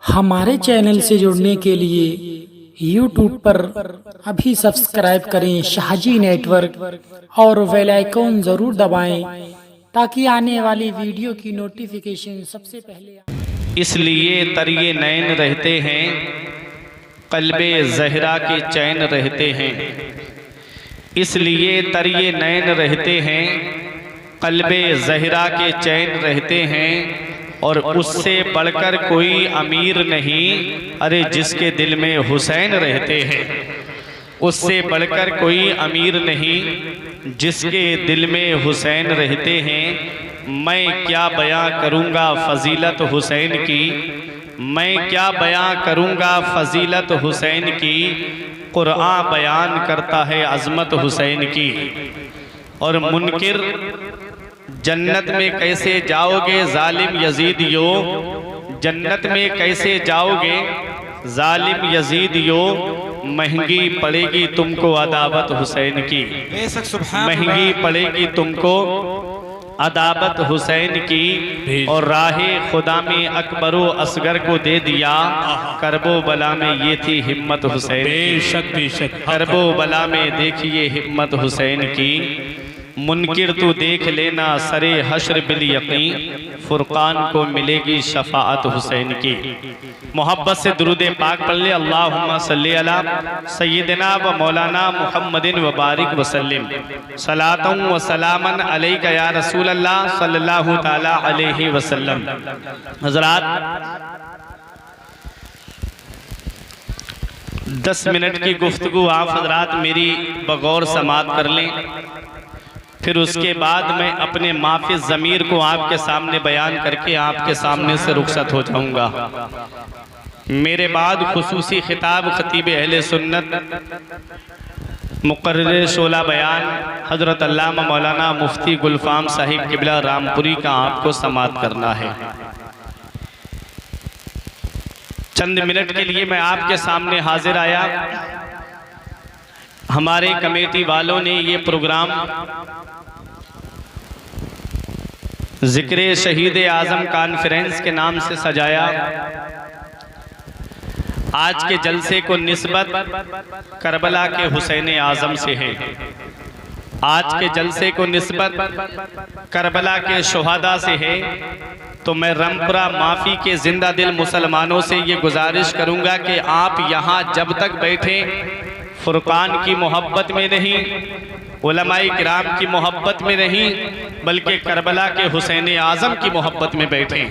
हमारे चैनल से जुड़ने के लिए YouTube पर अभी सब्सक्राइब करें शाहजी नेटवर्क और बेल आइकन ज़रूर दबाएं ताकि आने वाली वीडियो की नोटिफिकेशन सबसे पहले। इसलिए तरिए नैन रहते हैं, कल्बे ज़हरा के चैन रहते हैं। इसलिए तरिए नैन रहते हैं, कल्बे ज़हरा के चैन रहते हैं। और उससे बढ़कर कोई अमीर नहीं, अरे जिसके दिल में हुसैन रहते हैं। उससे बढ़कर कोई अमीर नहीं, जिसके दिल में हुसैन रहते हैं। मैं क्या बयां करूंगा फजीलत हुसैन की, मैं क्या बयां करूंगा फजीलत हुसैन की। कुरान बयान करता है अज़मत हुसैन की। और मुनकिर जन्नत में कैसे जाओगे जालिम यजीदियो, जन्नत में कैसे जाओगे जालिम यजीदियो। महंगी पड़ेगी तुमको अदावत हुसैन की, महंगी पड़ेगी तुमको अदावत हुसैन की। और राहे खुदा में अकबरो असगर को दे दिया, करबो बला में ये थी हिम्मत हुसैन की। करबो बला में देखिए हिम्मत हुसैन की। मुनकिर तू देख लेना सरे हश्र बिल यकीन, फुरकान को मिलेगी शफाअत हुसैन की। मोहब्बत से दुरूद पाक पढ़ ले। अल्लाहुम्मा सल्ली अला सय्यिदिना व मौलाना मुहम्मदिन व बारिक वसल्लिम सलातन व सलामन अलैका या रसूल अल्लाह सल्लल्लाहु ताला अलैहि वसल्लम। हज़रात 10 मिनट की गुफ्तगू आप हज़रात मेरी बगौर समात कर लें, फिर उसके बाद मैं अपने माफी ज़मीर को आपके सामने बयान करके आपके सामने से रुखसत हो जाऊंगा। मेरे बाद खुसूसी खिताब खतीब अहले सुन्नत मुकर्रर शोला बयान हज़रत अल्लामा मौलाना मुफ्ती गुलफाम साहिब किबला रामपुरी का आपको समात करना है। चंद मिनट के लिए मैं आपके सामने हाजिर आया। हमारे कमेटी वालों ने ये प्रोग्राम ज़िक्रे शहीद आज़म कॉन्फ्रेंस के नाम से सजाया। आज के जलसे को निस्बत करबला के हुसैन आज़म से है। आज के जलसे को निस्बत करबला के शुहदा से है। तो मैं रमपुरा माफ़ी के जिंदा दिल मुसलमानों से ये गुजारिश करूँगा कि आप यहाँ जब तक बैठे फुरकान की मोहब्बत में नहीं, उलमाए किराम की मोहब्बत में नहीं, बल्कि करबला के हुसैन आज़म की मोहब्बत में बैठें।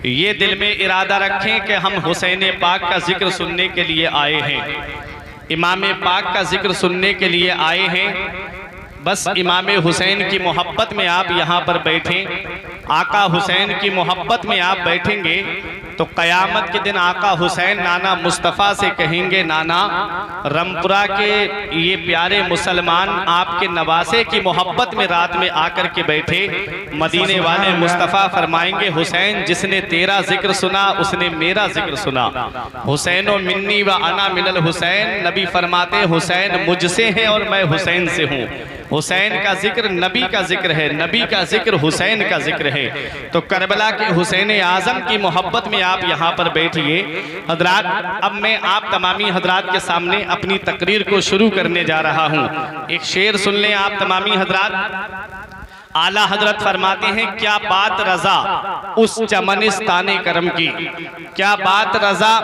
ये दिल में इरादा रखें कि हम हुसैन पाक का जिक्र सुनने के लिए आए हैं, इमाम पाक का जिक्र सुनने के लिए आए हैं। बस इमाम हुसैन की मोहब्बत में आप यहाँ पर बैठें। आका हुसैन की मोहब्बत में आप बैठेंगे तो क़यामत के दिन आका हुसैन नाना मुस्तफ़ा से कहेंगे, नाना रमपुरा के ये प्यारे मुसलमान आपके नवासे की मोहब्बत में रात में आकर के बैठे। मदीने वाले मुस्तफ़ा फरमाएंगे, हुसैन जिसने तेरा जिक्र सुना उसने मेरा जिक्र सुना। हुसैन मिन्नी व अना मिनल हुसैन। नबी फरमाते हुसैन मुझसे है और मैं हुसैन से हूँ। हुसैन का जिक्र नबी का जिक्र है, नबी का जिक्र हुसैन का जिक्र है। तो करबला के हुसैन आज़म की मोहब्बत में आप यहाँ पर बैठिए। हजरात, अब मैं आप तमामी हजरात के सामने अपनी तकरीर को शुरू करने जा रहा हूँ। एक शेर सुन लें आप तमामी हजरात। आला हजरत फरमाते हैं, क्या बात रजा उस चमनिस्ताने करम की, क्या बात रजा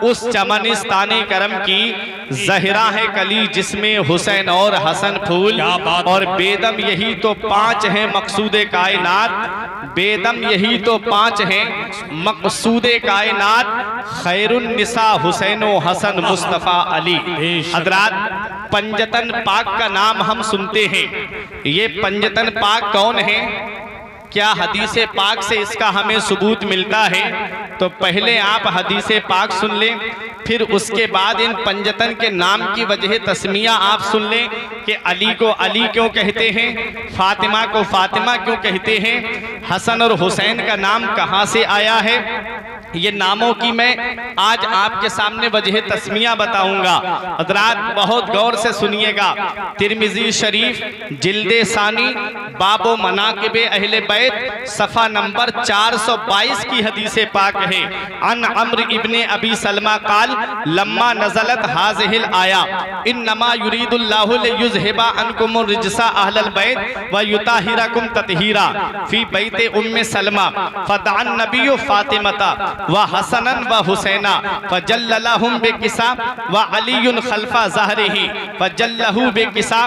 उस चमनिस्ताने करम की। ज़हरा है कली जिसमें हुसैन और हसन फूल, और बेदम यही तो 5 हैं मकसूदे कायनात। बेदम यही तो 5 हैं मकसूदे कायनात। खैरुन निसा हुसैन हसन मुस्तफ़ा अली। हजरात, पंजतन पाक का नाम हम सुनते हैं। ये पंजतन पाक कौन है? क्या हदीसे पाक से इसका हमें सबूत मिलता है? तो पहले आप हदीसे पाक सुन लें, फिर उसके बाद इन पंजतन के नाम की वजह तस्मिया आप सुन लें कि अली को अली क्यों कहते हैं, फातिमा को फातिमा क्यों कहते हैं, हसन और हुसैन का नाम कहाँ से आया है। ये नामों की मैं आज आपके सामने वजह तस्मिया बताऊंगा। हज़रात बहुत गौर से सुनिएगा। तिरमिज़ी शरीफ जिल्दे सानी बाबो मनाकिबे अहले बैत सफ़ा नंबर 422 की हदीस पाक है। अन अम्र इब्ने अबी सलमा काल लम्मा नज़लत हाज़िहिल आया इन्नमा युरीदुल्लाहु लियुज़हिबा अन्कुमुर रिजसा अहलल बैत व युताहिरकुम तत्हीरा फी बैते उम्मे सलमा फदअन नबिय्यु फातिमता व हसनन व हुसैना फजल्ललहुम बेकिसा व अलीयुन खल्फा ज़हरिही फजल्लहु बेकिसा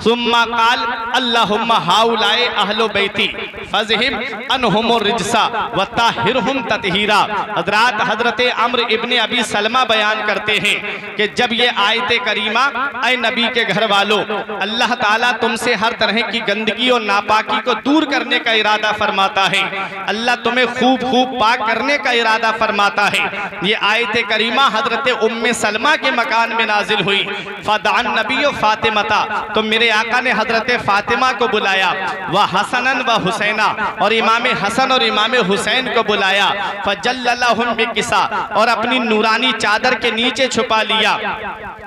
सुम्मा काल अल्लाहुम्मा हाउलाए अहलो बैती फज़हिब अनहुमुर रिजसा व ताहिरहुम तत्हीरा। हज़रात हज़रत अम्र इब्ने अबी सलमा बयान करते हैं कि जब ये आयत करीमा ऐ नबी के घर वालों, अल्लाह ताला तुमसे हर तरह की गंदगी और नापाकी को दूर करने का इरादा फरमाता है। अल्लाह तुम्हें खूब खूब पाक करने का इरादा फरमाता है। ये आयत करीमा हज़रत उम्मे सलमा के मकान में नाजिल हुई। फदान नबी फातिमता, तो मेरे आका ने हज़रत फातिमा को बुलाया, व हसनन व हुसैना, और इमाम हसन और इमाम हुसैन को बुलाया। फजल्ललहुम बिकिसा, और अपनी नूरानी चादर के नीचे छुपा लिया।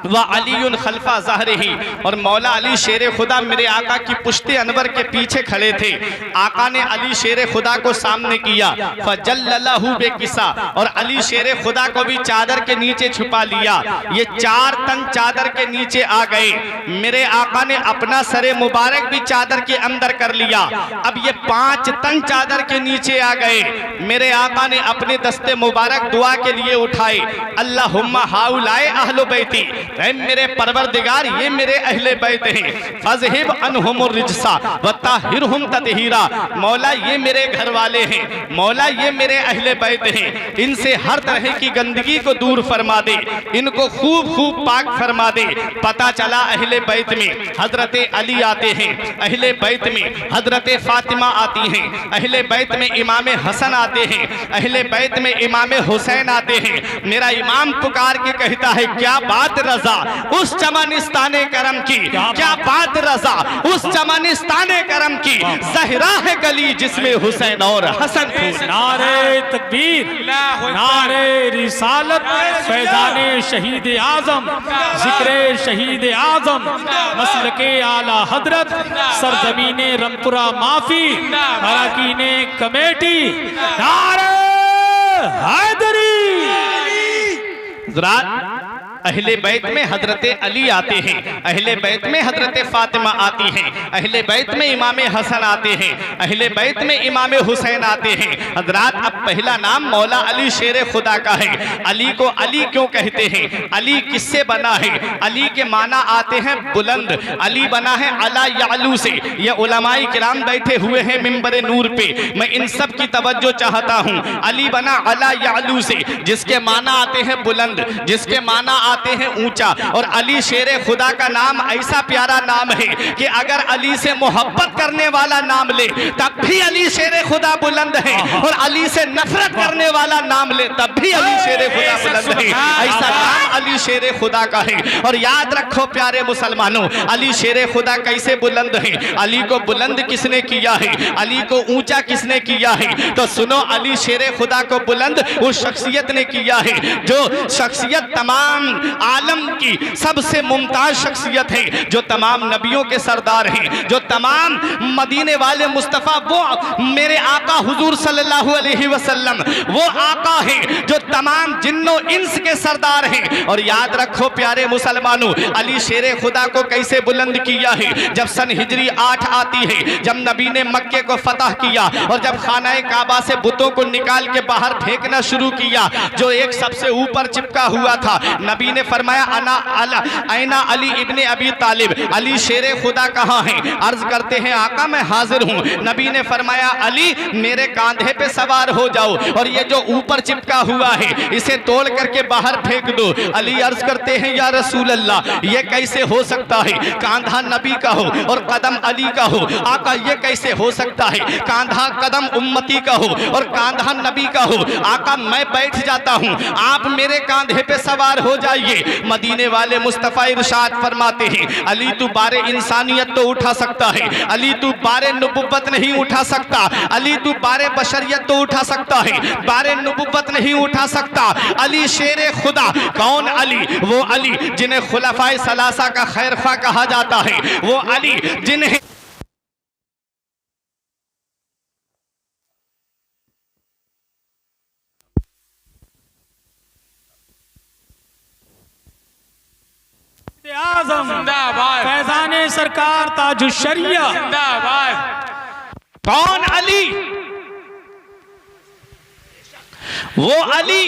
व अलीयुन खल्फा ज़हरिही, और मौला अली शेर खुदा मेरे आका की पुश्ते अनवर के पीछे खड़े थे। आका ने अली शेर खुदा को सामने किया। फजल्ललहु बेकिसा, और अली शेर खुदा को भी चादर के नीचे छुपा लिया। ये 4 तन चादर के नीचे आ गए। मेरे आका ने अपना सरे मुबारक भी चादर के अंदर कर लिया। अब ये 5 तन चादर के नीचे आ गए। मेरे आका ने अपने दस्ते मुबारक दुआ के लिए उठाए। अल्लाहुम्मा हाउलाए अहलो बैती, ऐ मेरे परवरदिगार ये मेरे अहले बैत हैं। फज़हिब अनहुमुर रिजसा व ताहिरहुम तत्हीरा, मौला ये मेरे घर वाले हैं, मौला ये मेरे अहले बैत हैं, इनसे हर तरह की गंदगी को दूर फरमा दे, इनको खूब खूब पाक फरमा दे। पता चला अहले बैत में हजरत अली आते हैं, अहले बैत में हजरत फातिमा आती हैं, अहले बैत में इमाम हसन आते हैं, अहले बैत में इमाम हुसैन आते हैं। मेरा इमाम पुकार के कहता है, क्या बात रजा उस चमनिस्ताने करम की, क्या बात रजा उस चमनिस्ताने करम की, ज़हरा है गली जिसमें हुसैन और हसन थे। नारे तकबीर, नारे रिसालत, फैज़ाने शहीद आज़म, जिक्रे शहीद आज़म, मसलके आला हजरत, सरजमीने रमपुरा माफी, अरकीने कमेटी, नारे हैदरी। अहले बैत में हजरत अली आते हैं, अहले बैत में हजरत फातिमा आती हैं, अहले बैत में इमाम हसन आते हैं, अहले बैत में इमाम हुसैन आते हैं। हजरात अब पहला नाम मौला अली शेर खुदा का है। अली को अली क्यों कहते हैं? अली किससे बना है? अली के माना आते हैं बुलंद, अली बना है अला यालू से। ये उलमाए किराम बैठे हुए हैं मिंबर नूर पे, मैं इन सब की तवज्जो चाहता हूँ। अली बना अला यालू से, जिसके माना आते हैं बुलंद, जिसके माना आते हैं ऊंचा। और अली शेर खुदा का नाम ऐसा प्यारा नाम है कि अगर अली से मोहब्बत करने वाला नाम ले तब भी अली शेर खुदा बुलंद है, और अली से नफरत करने वाला नाम ले तब भी अली शेर खुदा बुलंद है। ऐसा नाम अली शेर खुदा का है। और याद रखो प्यारे मुसलमानों, अली शेर खुदा कैसे बुलंद है? अली को बुलंद किसने किया है? अली को ऊंचा किसने किया है? तो सुनो, अली शेर खुदा को बुलंद उस शख्सियत ने किया है जो शख्सियत तमाम आलम की सबसे मुमताज शख्सियत है, जो तमाम नबियों के सरदार हैं, जो तमाम मदीने वाले मुस्तफ़ा, वो मेरे आका हुजूर सल्लल्लाहु अलैहि वसल्लम, वो आका है जो तमाम जिन्नो इंस के सरदार हैं। और याद रखो प्यारे मुसलमानों, अली शेर खुदा को कैसे बुलंद किया है? जब सन हिजरी 8 आती है, जब नबी ने मक्के को फतह किया और जब खानाए काबा से बुतों को निकाल के बाहर फेंकना शुरू किया, जो एक सबसे ऊपर चिपका हुआ था, नबी ने फरमाया ऐना अली इब्ने अबी तालिब, अली शेर खुदा कहाँ है? अर्ज करते हैं आका मैं हाजिर हूँ। नबी ने फरमाया अली मेरे कांधे पे सवार हो जाओ और ये जो ऊपर चिपका हुआ है इसे तोड़ करके बाहर फेंक दो। अली अर्ज करते हैं या रसूल अल्लाह, ये कैसे हो सकता है? कांधा नबी का हो और कदम अली का हो। आका ये कैसे हो सकता है? कांधा कदम उम्मती का हो और कांधा नबी का हो। आका मैं बैठ जाता हूँ, आप मेरे कांधे पे सवार हो जाइए। मदीने वाले मुस्तफ़ा इरशाद फरमाते हैं अली तू बारे इंसानियत तो उठा उठा सकता है। अली तू बारे नबुव्वत नहीं उठा सकता। अली तू बारे बशरियत तो उठा सकता है, बारे नबुव्वत नहीं उठा सकता। अली शेर खुदा। कौन अली? वो अली जिन्हें खुलफाए सलासा का खैरखा कहा जाता है, वो अली जिन्हें आज़म जिंदाबाद, फैज़ाने सरकार ताजुश शरिया जिंदाबाद। कौन अली? वो अली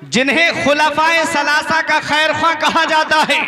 जिन्हें खुलफाए सलासा का खैरख्वाह कहा जाता है,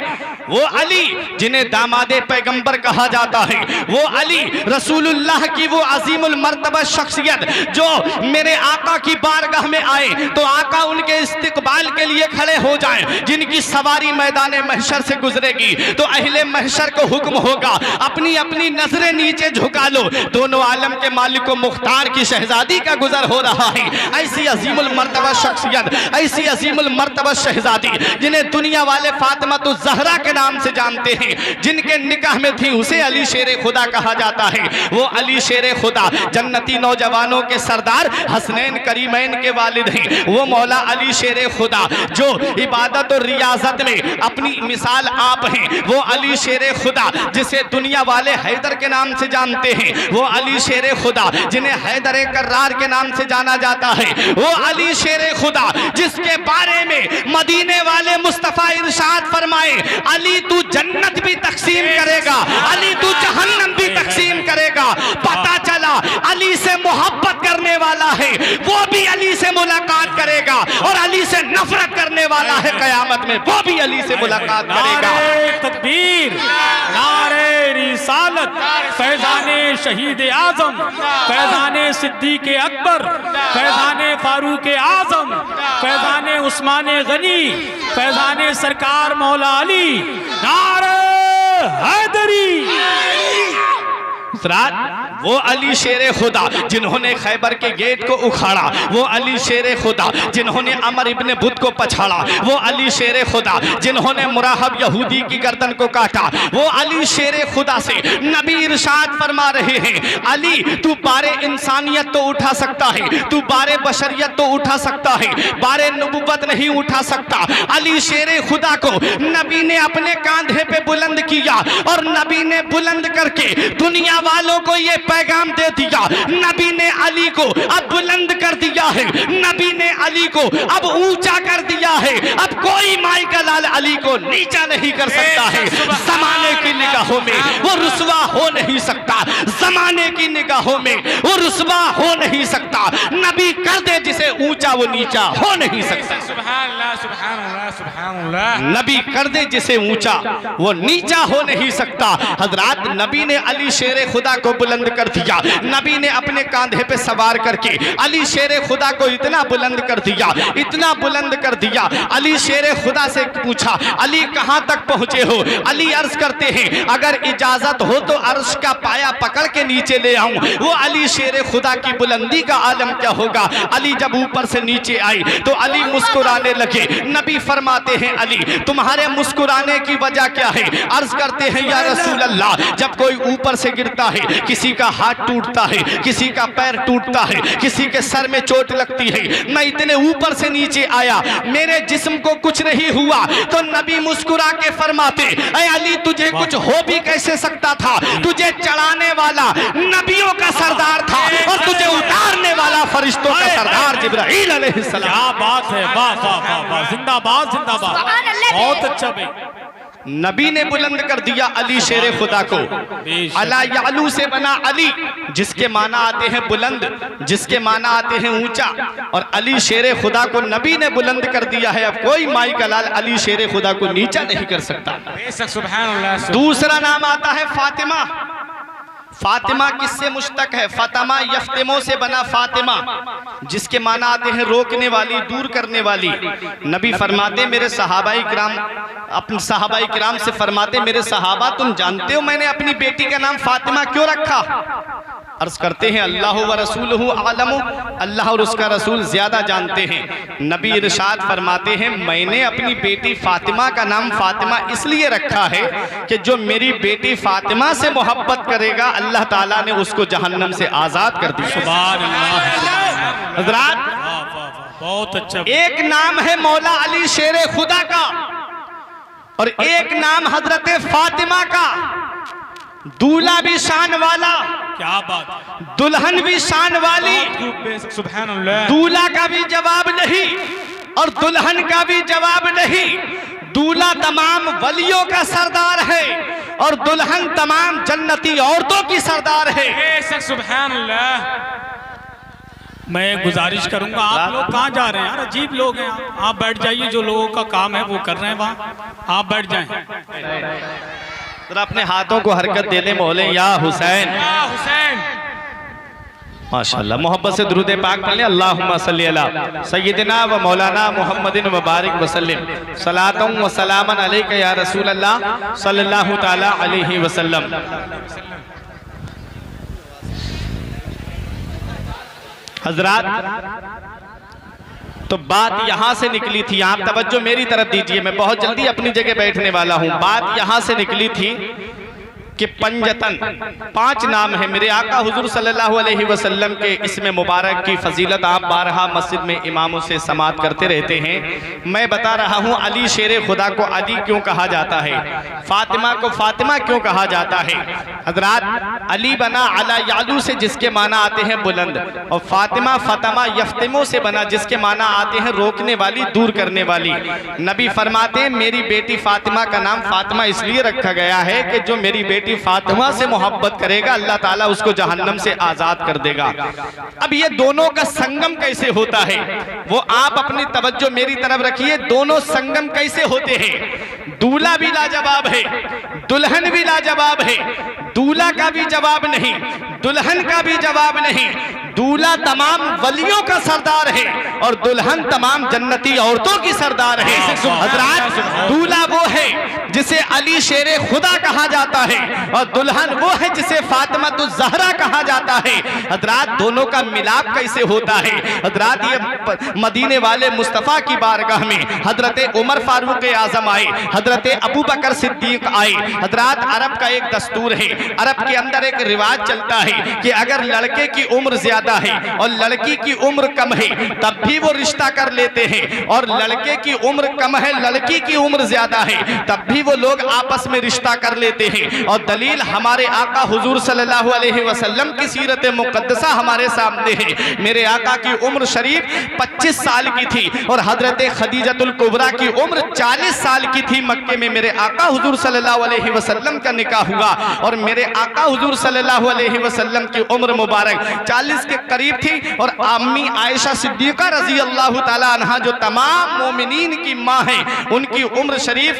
वो अली जिन्हें दामादे पैगंबर कहा जाता है, वो अली रसूलुल्लाह की वो अजीमुल मर्तबा शख्सियत जो मेरे आका की बारगाह में आए तो आका उनके इस्तिकबाल के लिए खड़े हो जाएं, जिनकी सवारी मैदान महशर से गुजरेगी तो अहले महशर को हुक्म होगा अपनी अपनी नजरें नीचे झुका लो, दोनों आलम के मालिक मुख्तार की शहजादी का गुजर हो रहा है। ऐसी अजीमुल मर्तबा शख्सियत, ऐसी अजीमुल मर्तबा शहजादी जिन्हें दुनिया वाले फातिमा तो ज़हरा के नाम से जानते हैं, जिनके निकाह में थी, उसे अली शेर खुदा कहा जाता है। वो अली शेर खुदा जन्नती नौजवानों के सरदार हसनैन करीमैन के वालिद हैं। वो मौला अली शेर खुदा जो इबादत और रियाजत में अपनी मिसाल आप हैं। वो अली शेर खुदा जिसे दुनिया वाले हैदर के नाम से जानते हैं। वो अली शेर खुदा जिन्हें हैदर कर्रार के नाम से जाना जाता है। वो अली शेर खुदा जिसके बारे में मदीने वाले मुस्तफा इरशाद फरमाए, अली तू जन्नत भी तकसीम करेगा, अली तू जहन्नम भी तकसीम करेगा। पता चला अली से मोहब्बत करने वाला है वो भी अली से मुलाकात करेगा, और अली से नफरत करने वाला है कयामत में वो भी अली से मुलाकात करेगा। नारे तकबीर, नारे रिसालत, फैज़ाने शहीद आज़म, फैज़ाने सिद्दीक़ अकबर, फैज़ाने फारूक आज़म, फैज़ाने उस्माने गनी, फैज़ाने सरकार मौला अली, नारे हैदरी। वो अली शेर खुदा जिन्होंने खैबर के गेट को उखाड़ा, वो अली शेर खुदा जिन्होंने अमर इब्ने बुद्ध को पछाड़ा, वो अली शेर खुदा जिन्होंने मुराहब यहूदी की गर्दन को काटा, वो अली शेर खुदा से नबी इरशाद फरमा रहे हैं, अली तू बारे इंसानियत तो उठा सकता है, तू बारे बशरियत तो उठा सकता है, बारे नबुव्वत नहीं उठा सकता। अली शेर खुदा को नबी ने अपने कांधे पे बुलंद किया और नबी ने बुलंद करके दुनिया वालों को ये पैगाम दे दिया, नबी ने अली को अब बुलंद कर दिया है, नबी ने अली को अब ऊंचा कर दिया है। अब कोई माई का लाल अली को नीचा नहीं कर सकता है। जमाने की निगाहों में वो रुसवा हो नहीं सकता, जमाने की निगाहों में वो रुसवा हो नहीं सकता। नबी कर दे जिसे ऊंचा वो नीचा हो नहीं सकता। सुभान अल्लाह, सुभान अल्लाह, सुभान अल्लाह। नबी कर दे जिसे ऊंचा वो नीचा हो नहीं सकता। हजरात नबी ने अली शेर खुदा को बुलंद कर दिया, नबी ने अपने कांधे पे सवार करके अली शेर खुदा को इतना बुलंद कर दिया, इतना बुलंद कर दिया। अली शेर खुदा से पूछा, अली कहां तक पहुंचे हो? अली अर्ज करते हैं, अगर इजाजत हो तो अर्श का पाया पकड़ के नीचे ले आऊं। वो अली शेर खुदा की बुलंदी का आलम क्या होगा। अली जब ऊपर से नीचे आई तो अली मुस्कुराने लगे। नबी फरमाते हैं, अली तुम्हारे मुस्कुराने की वजह क्या है? अर्ज करते हैं, या रसूल अल्लाह, जब कोई ऊपर से गिरता है, किसी का हाथ टूटता है, किसी का पैर टूटता है, किसी के सर में चोट लगती है, मैं इतने ऊपर से नीचे आया, मेरे जिस्म को कुछ नहीं हुआ, तो नबी मुस्कुरा के फरमाते, ऐ अली तुझे कुछ हो भी कैसे सकता था? तुझे चढ़ाने वाला नबियों का सरदार था और तुझे उतारने वाला फरिश्तों का सरदार जिब्राइल अलैहिस्सलाम। क्या बात है, वाह वाह वाह वाह, जिंदाबाद जिंदाबाद, बहुत अच्छा भाई। नबी ने बुलंद कर दिया अली शेर खुदा को। अला यालू से बना अली, जिसके माना आते हैं बुलंद, जिसके माना आते हैं ऊंचा, और अली शेर खुदा को नबी ने बुलंद कर दिया है। अब कोई माई का लाल अली शेर खुदा को नीचा नहीं कर सकता। सुभान अल्लाह। दूसरा नाम आता है फातिमा। फातिमा किससे मुश्तक है? फातिमा यफ्तिमो से बना फातिमा, जिसके माना आते हैं रोकने वाली, दूर करने वाली। नबी फरमाते, मेरे सहाबाई किराम, अपने सहाबाई किराम से फरमाते, मेरे सहाबा तुम जानते हो मैंने अपनी बेटी का नाम फातिमा क्यों रखा? अर्ज करते हैं अल्लाह व रसूलुहु आलम, अल्लाह और उसका रसूल ज्यादा जानते हैं। नबी इरशाद फरमाते हैं मैंने अपनी बेटी फातिमा का नाम फातिमा इसलिए रखा है कि जो मेरी बेटी फातिमा से मोहब्बत करेगा अल्लाह ताला ने उसको जहन्नम से आजाद कर दिया। सुभान अल्लाह। हज़रात, वाह, वाह, वाह, बहुत अच्छा। एक नाम है मौला अली शेरे खुदा का और एक नाम हजरत फातिमा का। दूल्हा भी शान वाला, क्या बात, दुल्हन भी शान वाली। सुभान अल्लाह। दूल्हा का भी जवाब नहीं और दुल्हन का भी जवाब नहीं। दूल्हा तमाम वलियों का सरदार है और दुल्हन तमाम जन्नती औरतों की सरदार है। सुभान अल्लाह। मैं गुजारिश करूंगा, आप लोग कहाँ जा रहे हैं यार, अजीब लोग हैं। आप बैठ जाइए, जो लोगों का काम है वो कर रहे हैं वहाँ, आप बैठ जाएं। जरा अपने हाथों को हरकत दे ले, मोहले या हुसैन। या हुसैन। माशाअल्लाह, मोहब्बत से दुरूद पाक पढ़ लें। अल्लाहुम्मा सल्ली अला सय्यिदिना व मौलाना मुहम्मदिन व बारिक वसल्लम सलातन व सलामन अलैका या रसूल अल्लाह सल्लल्लाहु तआला अलैहि वसल्लम। हजरात, तो बात यहां से निकली थी, आप तवज्जो मेरी तरफ दीजिए, मैं बहुत जल्दी अपनी जगह बैठने वाला हूं। बात यहां से निकली थी कि पंजतन 5 नाम है मेरे आका हुजूर सल्लल्लाहु अलैहि वसल्लम के इसमें मुबारक की फजीलत आप बारहा मस्जिद में इमामों से समात करते रहते हैं। मैं बता रहा हूं अली शेरे खुदा को अली क्यों कहा जाता है, फातिमा को फातिमा क्यों कहा जाता है। हजरात, अली बना अला यालू से जिसके माना आते हैं बुलंद, और फातिमा फतमा यफ्तिमो से बना जिसके माना आते हैं रोकने वाली, दूर करने वाली। नबी फरमाते हैं मेरी बेटी फातिमा का नाम फातिमा इसलिए रखा गया है कि जो मेरी बेटी फातिमा से मोहब्बत करेगा अल्लाह ताला उसको जहन्नम से आजाद कर देगा। अब ये दोनों का संगम कैसे होता है वो आप अपनी तवज्जो मेरी तरफ रखिए। दोनों संगम कैसे होते हैं। दूल्हा भी लाजवाब है, दुल्हन भी लाजवाब है। दूल्हा का भी जवाब नहीं, दुल्हन का भी जवाब नहीं। दूल्हा तमाम वलियों का सरदार है और दुल्हन तमाम जन्नती औरतों की सरदार है। हजरात, दूल्हा वो है जिसे अली शेरे खुदा कहा जाता है और दुल्हन वो है जिसे फातिमा ज़हरा कहा जाता है। हजरात, दोनों का मिलाप कैसे होता है। हजरात, ये मदीने वाले मुस्तफ़ा की बारगाह में हजरत उमर फारूक आजम आए, हजरत अबू बकर सिद्दीक आए। हजरात, अरब का एक दस्तूर है, अरब के अंदर एक रिवाज चलता है कि अगर लड़के की उम्र ज्यादा है और लड़की की उम्र कम है तब भी वो रिश्ता कर लेते हैं, और लड़के की उम्र कम है लड़की की उम्र ज्यादा है तब भी वो लोग आपस में रिश्ता कर लेते हैं। और दलील हमारे आका हुजूर सल्लल्लाहु अलैहि वसल्लम की सीरत मुक़द्दसा हमारे सामने है। मेरे आका की उम्र शरीफ 25 साल की थी और हजरत खदीजतुल कुबरा की उम्र 40 साल की थी। मक्के में मेरे आका हुजूर सल्लल्लाहु अलैहि वसल्लम का निकाह हुआ और मेरे आका हुजूर सल्लल्लाहु अलैहि वसल्लम की उम्र मुबारक 40 के करीब थी। और अम्मी आयशा सिद्दीका रजी अल्लाह ताला अन्हा जो तमाम मोमिनीन की माँ है उनकी उम्र शरीफ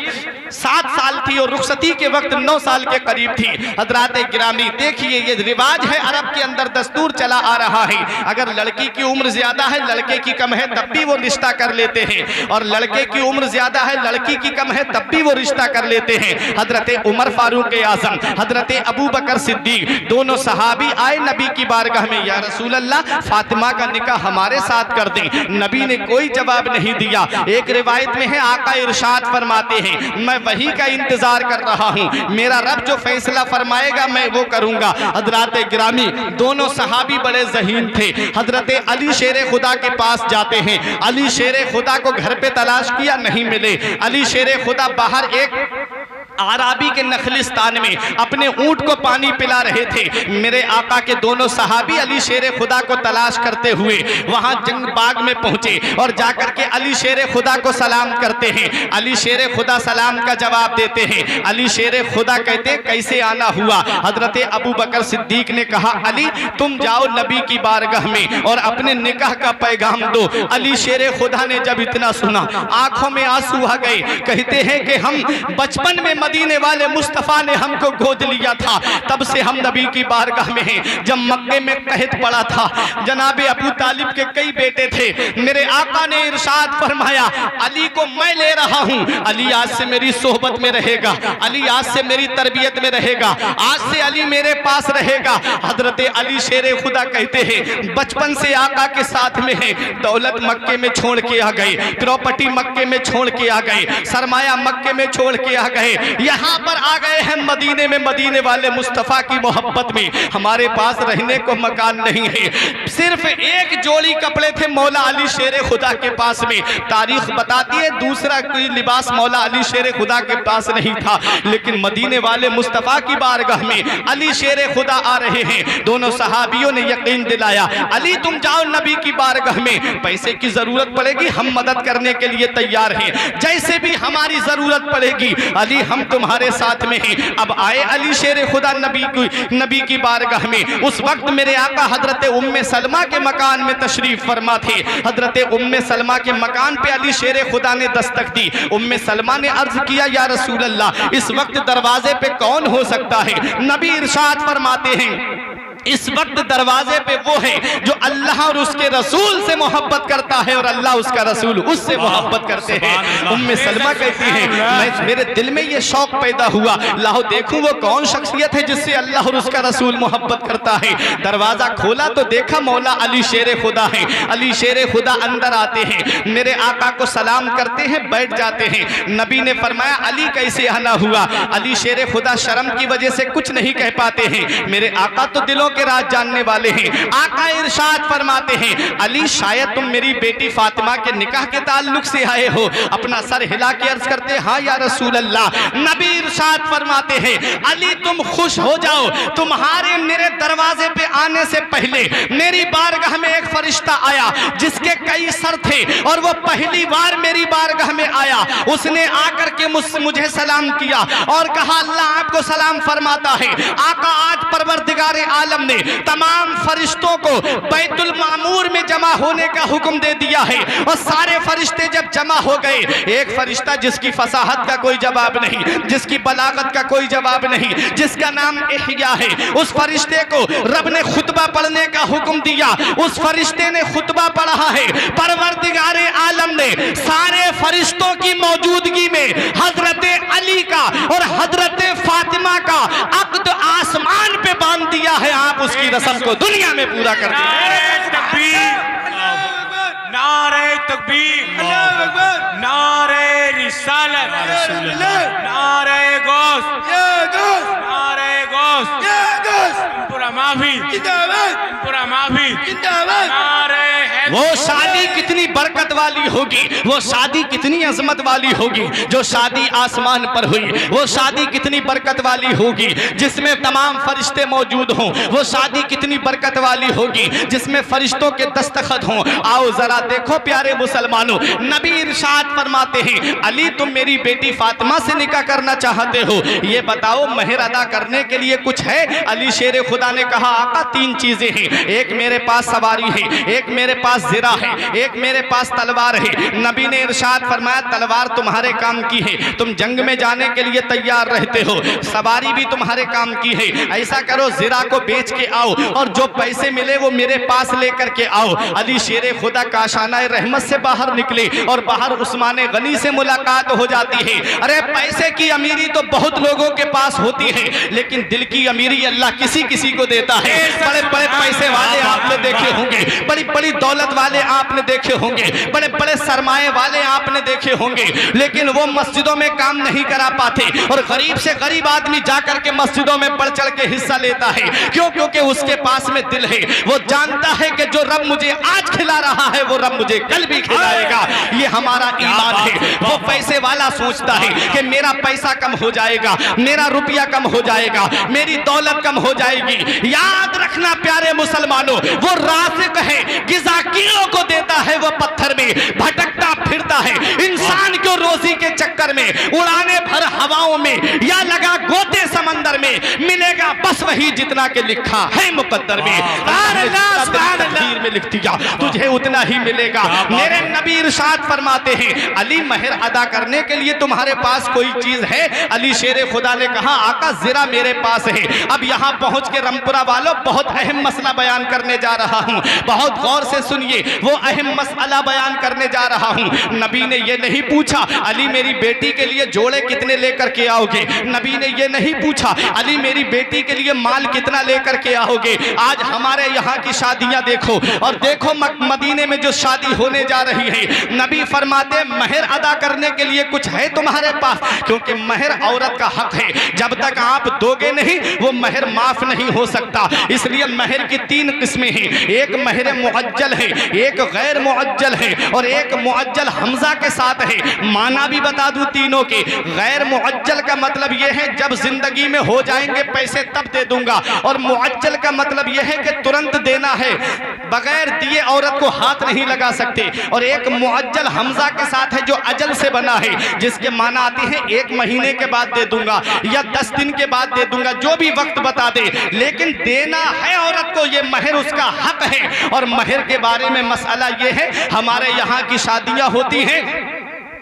7 साल थी और रुखसती के वक्त 9 साल के करीब थी। हजरात गिरामी, देखिए ये रिवाज है, अरब के अंदर दस्तूर चला आ रहा है। अगर लड़की की उम्र ज्यादा है लड़के की कम है तब भी वो रिश्ता कर लेते हैं, और लड़के की उम्र ज्यादा है लड़की की कम है तब भी वो रिश्ता कर लेते हैं। हजरत उमर फारूक आजम, हजरत अबू बकर सिद्दीक दोनों सहाबी आए नबी की बारगाह में, या रसूल अल्लाह फातिमा का निकाह हमारे साथ कर दें। नबी ने कोई जवाब नहीं दिया। एक रिवायत में है आका इरशाद फरमाते हैं मैं वही का इंतजार कर रहा हूँ, मेरा रब जो फैसला फरमाएगा मैं वो करूंगा। हजरत गिरामी, दोनों सहाबी बड़े ज़हीन थे। हजरत अली शेरे खुदा के पास जाते हैं, अली शेरे खुदा को घर पे तलाश किया नहीं मिले। अली शेरे खुदा बाहर एक आराबी के नखलिस्तान में अपने ऊंट को पानी पिला रहे थे। मेरे आका के दोनों सहाबी अली शेरे खुदा को तलाश करते हुए वहां जंग बाग में पहुंचे और जाकर के अली शेरे खुदा को सलाम करते हैं। अली शेरे खुदा सलाम का जवाब देते हैं। अली शेरे खुदा कहते कैसे आना हुआ। हजरत अबू बकर सिद्दीक ने कहा अली तुम जाओ नबी की बारगाह में और अपने निकाह का पैगाम दो। अली शेरे खुदा ने जब इतना सुना आंखों में आंसू आ गए। कहते हैं कि हम बचपन में मदीने वाले मुस्तफ़ा ने हमको गोद लिया था, तब से हम नबी की बारगाह में हैं। जब मक्के में कहत पड़ा था, जनाबे अबू तालिब के कई बेटे थे, मेरे आका ने इरशाद फरमाया अली को मैं ले रहा हूँ, अली आज से मेरी सोहबत में रहेगा, अली आज से मेरी तरबियत में रहेगा, आज से अली मेरे पास रहेगा। हजरत अली शेरे खुदा कहते हैं बचपन से आका के साथ में है, दौलत मक्के में छोड़ के आ गए, प्रॉपर्टी मक्के में छोड़ के आ गए, सरमाया मक्के में छोड़ के आ गए, यहाँ पर आ गए हैं मदीने में, मदीने वाले मुस्तफ़ा की मोहब्बत में। हमारे पास रहने को मकान नहीं है, सिर्फ एक जोड़ी कपड़े थे मौला अली शेरे खुदा के पास में। तारीख बताती है दूसरा कोई लिबास मौला अली शेरे खुदा के पास नहीं था, लेकिन मदीने वाले मुस्तफ़ा की बारगाह में अली शेरे खुदा आ रहे हैं। दोनों सहाबियों ने यकीन दिलाया अली तुम जाओ नबी की बारगाह में, पैसे की जरूरत पड़ेगी हम मदद करने के लिए तैयार हैं, जैसे भी हमारी जरूरत पड़ेगी अली हम तुम्हारे साथ में हैं। अब आए अली शेरे खुदा नबी की बारगाह में। उस वक्त मेरे आका हजरत उम्मे सलमा के मकान में तशरीफ फरमा थे। हजरत उम्मे सलमा के मकान पे अली शेरे खुदा ने दस्तक दी। उम्मे सलमा ने अर्ज किया या रसूल अल्लाह इस वक्त दरवाजे पे कौन हो सकता है? नबी इरशाद फरमाते हैं इस वक्त दरवाजे पे वो है जो अल्लाह और उसके रसूल से मोहब्बत करता है और अल्लाह उसका रसूल उससे मोहब्बत करते हैं। उम्मे सलमा कहती है मेरे दिल में ये शौक पैदा हुआ, लाओ देखूं वो कौन शख्सियत है जिससे अल्लाह और उसका रसूल मोहब्बत करता है। दरवाजा खोला तो देखा मौला अली शेरे खुदा है। अली शेरे खुदा अंदर आते हैं, मेरे आका को सलाम करते हैं, बैठ जाते हैं। नबी ने फरमाया अली कैसे आना हुआ? अली शेरे खुदा शर्म की वजह से कुछ नहीं कह पाते हैं। मेरे आका तो दिलों के राज जानने वाले हैं। आका इरशाद फरमाते हैं अली शायद तुम मेरी बेटी फातिमा के निकाह के ताल्लुक से आए हो। अपना सर हिला के अर्ज करते हाँ या रसूल अल्लाह। नबी इरशाद फरमाते हैं अली तुम खुश हो जाओ, तुम्हारे मेरे दरवाजे पे आने से पहले मेरी बारगाह में एक फरिश्ता आया जिसके कई सर थे और वो पहली बार मेरी बारगाह में आया। उसने आकर के मुझे सलाम किया और कहा अल्लाह आपको सलाम फरमाता है। आका आज परवरदिगार आलम ने तमाम फरिश्तों को बैतुल मामूर में जमा होने का हुक्म दे दिया है और सारे फरिश्ते जब जमा हो गए, एक फरिश्ता जिसकी फसाहत का कोई जवाब नहीं, जिसकी बलागत का कोई जवाब नहीं, जिसका नाम इहया है, उस फरिश्ते को रब ने खुतबा पढ़ने का हुक्म दिया। उस फरिश्ते ने खुतबा पढ़ा है। परवरदिगार आलम ने सारे फरिश्तों की मौजूदगी में हजरत अली का और हजरत फातिमा का अक्द आसमान पे बांध दिया है। आप उसकी रस्म को दुनिया में पूरा कर दीजिए। नारे तकबीर, नारे रिसालत, नारे गौस, नारे गौस, पूरा माफी, पूरा माफी, नारे। वो शादी कितनी बरकत वाली होगी, वो शादी कितनी अजमत वाली होगी जो शादी आसमान पर हुई। वो शादी कितनी बरकत वाली होगी जिसमें तमाम फरिश्ते मौजूद हों। वो शादी कितनी बरकत वाली होगी जिसमें फरिश्तों के दस्तखत हों। आओ जरा देखो प्यारे मुसलमानों, नबी इरशाद फरमाते हैं अली तुम मेरी बेटी फातिमा से निकाह करना चाहते हो, ये बताओ महर अदा करने के लिए कुछ है? अली शेरे खुदा ने कहा आका तीन चीजें हैं, एक मेरे पास सवारी है, एक मेरे पास ज़िरा है, एक मेरे पास तलवार है। नबी ने इरशाद फरमाया तलवार तुम्हारे काम की है, तुम जंग में जाने के लिए तैयार रहते हो, सवारी भी तुम्हारे काम की है। ऐसा करो ज़िरा को बेच के आओ और जो पैसे मिले वो मेरे पास लेकर के आओ। अली शेरे खुदा काशाना रहमत से बाहर निकले और बाहर उस्माने गनी से मुलाकात हो जाती है। अरे पैसे की अमीरी तो बहुत लोगों के पास होती है, लेकिन दिल की अमीरी अल्लाह किसी किसी को देता है। बड़े बड़े पैसे वाले आपने देखे होंगे, बड़ी बड़ी दौलत वाले आपने देखे होंगे, बड़े बड़े सरमाए वाले आपने देखे होंगे, लेकिन वो मस्जिदों में काम नहीं करा पाते और गरीब से गरीब आदमी जाकर के मस्जिदों में बढ़ चढ़ के हिस्सा लेता है। क्यों? क्योंकि उसके पास में दिल है, वो जानता है कि जो रब मुझे आज खिला रहा है वो रब मुझे कल भी खिलाएगा। ये हमारा ईमान है। वो पैसे वाला सोचता है कि मेरा पैसा कम हो जाएगा, मेरा रुपया कम हो जाएगा, मेरी दौलत कम हो जाएगी। याद रखना प्यारे मुसलमानों, वो राज़िक़ है, गिज़ा किलों को देता है, वो पत्थर में भटकता फिरता है। इंसान क्यों रोजी के चक्कर चक्कर में, उड़ाने भर हवाओं में, या लगा गोते समंदर में, मिलेगा बस वही जितना के लिखा है मुकद्दर में। तकदीर में लिख दिया तुझे उतना ही मिलेगा। मेरे नबी इरशाद फरमाते हैं अली महर अदा करने के लिए तुम्हारे पास कोई चीज है? अली शेर खुदा ने कहा आका ज़रा मेरे पास है। अब यहाँ पहुंच के रमपुरा वालों बहुत अहम मसला बयान करने जा रहा हूँ, बहुत गौर से सुनिए। वो अहम मसला बयान करने जा रहा हूँ। नबी ने ये नहीं पूछा अली मेरी बेटी के लिए जोड़े कितने लेकर के आओगे, नबी ने ये नहीं पूछा अली मेरी बेटी के लिए माल कितना लेकर के आओगे। आज हमारे यहाँ की शादियां देखो और देखो मदीने में जो शादी होने जा रही है, नबी फरमाते महर अदा करने के लिए कुछ है तुम्हारे पास? क्योंकि महर औरत का हक है, जब तक आप दोगे नहीं वो महर माफ नहीं हो सकता। इसलिए महर की 3 किस्में हैं, एक महर मुअज्जल है, एक गैर मुअज्जल है और एक मुअज्जल हमजा के साथ है। माना भी बता दूं तीनों के। गैर मुअज्जल का मतलब यह है जब जिंदगी में हो जाएंगे पैसे तब दे दूंगा, और मुअज्जल का मतलब यह है कि तुरंत देना है, बगैर दिए औरत को हाथ नहीं लगा सकते। और एक मुअज्जल हमजा के साथ है जो अजल से बना है, जिसके माना आती है 1 महीने के बाद दे दूंगा या 10 दिन के बाद दे दूंगा, जो भी वक्त बता दे, लेकिन देना है औरत को, ये महर उसका हक है। और महर के बारे में मसला ये है, हमारे यहाँ की शादियां होती हैं,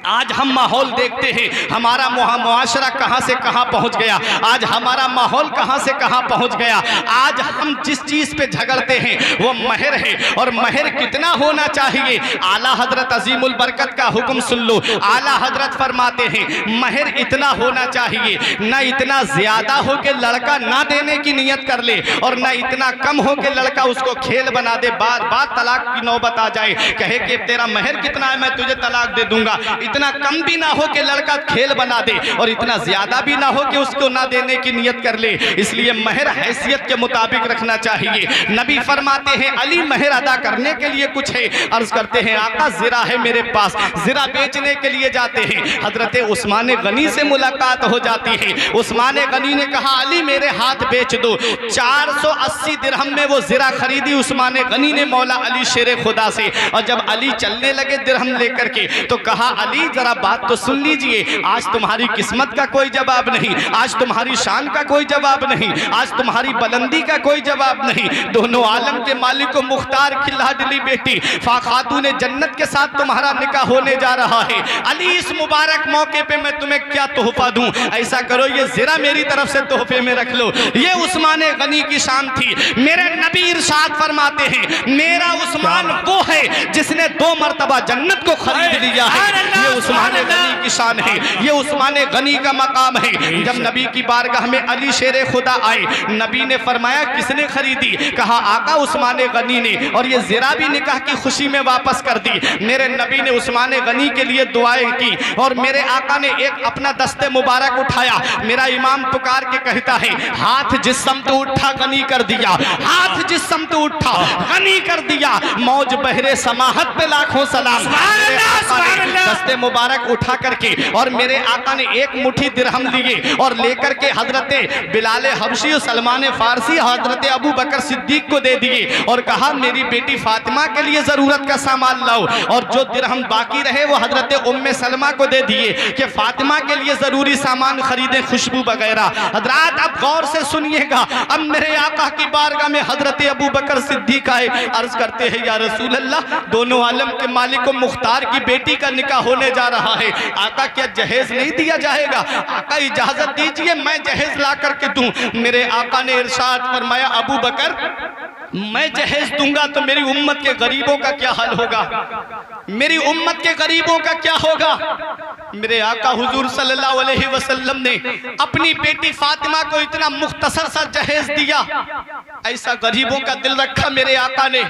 आज हम माहौल देखते हैं हमारा मुआशरा कहां से कहां पहुंच गया, आज हमारा माहौल कहां से कहां पहुंच गया। आज हम जिस चीज पे झगड़ते हैं वो महर है, और महर कितना होना चाहिए? आला हजरत अजीमुल बरकत का हुक्म सुन लो। आला हजरत फरमाते हैं महर इतना होना चाहिए, ना इतना ज्यादा हो के लड़का ना देने की नियत कर ले, और ना इतना कम हो के लड़का उसको खेल बना दे, बार बार तलाक की नौबत आ जाए, कहे कि तेरा महर कितना है मैं तुझे तलाक दे दूंगा। इतना कम भी ना हो कि लड़का खेल बना दे, और इतना ज्यादा भी ना हो कि उसको ना देने की नियत कर ले। इसलिए महर हैसियत के मुताबिक रखना चाहिए। नबी फरमाते हैं अली महर अदा करने के लिए कुछ है? अर्ज करते हैं आका ज़रा है मेरे पास। ज़रा बेचने के लिए जाते हैं, हजरत उस्मान गनी से मुलाकात हो जाती है। उस्मान गनी ने कहा अली मेरे हाथ बेच दो। 480 दिरहम में वो ज़रा खरीदी उस्मान गनी ने मौला अली शेर खुदा से। और जब अली चलने लगे दिरहम लेकर के, तो कहा अली जरा बात तो सुन लीजिए, आज तुम्हारी किस्मत का कोई जवाब नहीं, आज तुम्हारी शान का कोई जवाब नहीं, आज तुम्हारी बुलंदी का कोई जवाब नहीं। दोनों आलम के मालिक को मुख्तार की लाडली बेटी खातून जन्नत के साथ तुम्हारा निकाह होने जा रहा है। अली इस मुबारक मौके पे मैं तुम्हें क्या तोहफा दूं? ऐसा करो ये ज़रा मेरी तरफ से तोहफे में रख लो। ये उस्मान गनी की शान थी। मेरे नबी इरशाद फरमाते हैं मेरा उस्मान वो है जिसने 2 मरतबा जन्नत को खरीद लिया है। ये उस्मान गनी की शान है, ये उस्मान गनी का मकाम है। जब नबी की बारगाह में अली शेर खुदा आए, नबी ने फरमाया किसने खरीदी? कहा आका उस्मान गनी ने, और ये ज़रा भी निकाह की खुशी में वापस कर दी। मेरे नबी ने उस्मान गनी के लिए दुआएं की, और मेरे आका ने एक अपना दस्ते मुबारक उठाया। मेरा इमाम पुकार के कहता है हाथ जिस समत उठा गनी कर दिया, हाथ जिस समत उठा गनी कर दिया। मौज बहरे समाहत पे लाखों सलाम। दस्ते मुबारक उठा करके और मेरे आका ने एक मुट्ठी दिरहम लिए और लेकर के हजरत बिलाल हबशी और सलमान फारसी हजरत अबू बकर सिद्दीक को दे दिए, और कहा मेरी बेटी फातिमा के लिए जरूरत का सामान लाओ। और जो दिरहम बाकी रहे वो हजरत उम्मे सलमा को दे दिए कि फातिमा के लिए जरूरी सामान खरीदे, खुशबू वगैरह। हजरात अब गौर से सुनिएगा, अब मेरे आका की बारगाह में हजरत अबू बकर सिद्दीक आए, अर्ज करते हैं या रसूल अल्लाह, दोनों आलम के मालिक मुख्तार की बेटी का निकाह होने जा रहा है, आका क्या जहेज नहीं दिया जाएगा? आका इजाजत दीजिए मैं जहेज ला करके दूं। मेरे आका ने इरशाद फरमाया अबू बकर मैं जहेज दूंगा तो मेरी उम्मत के गरीबों का क्या हाल होगा, मेरी उम्मत के गरीबों का क्या होगा? मेरे आका हुजूर सल्लल्लाहु अलैहि वसल्लम ने अपनी बेटी फातिमा को इतना मुख्तसर सा जहेज दिया, ऐसा गरीबों का दिल रखा मेरे आका ने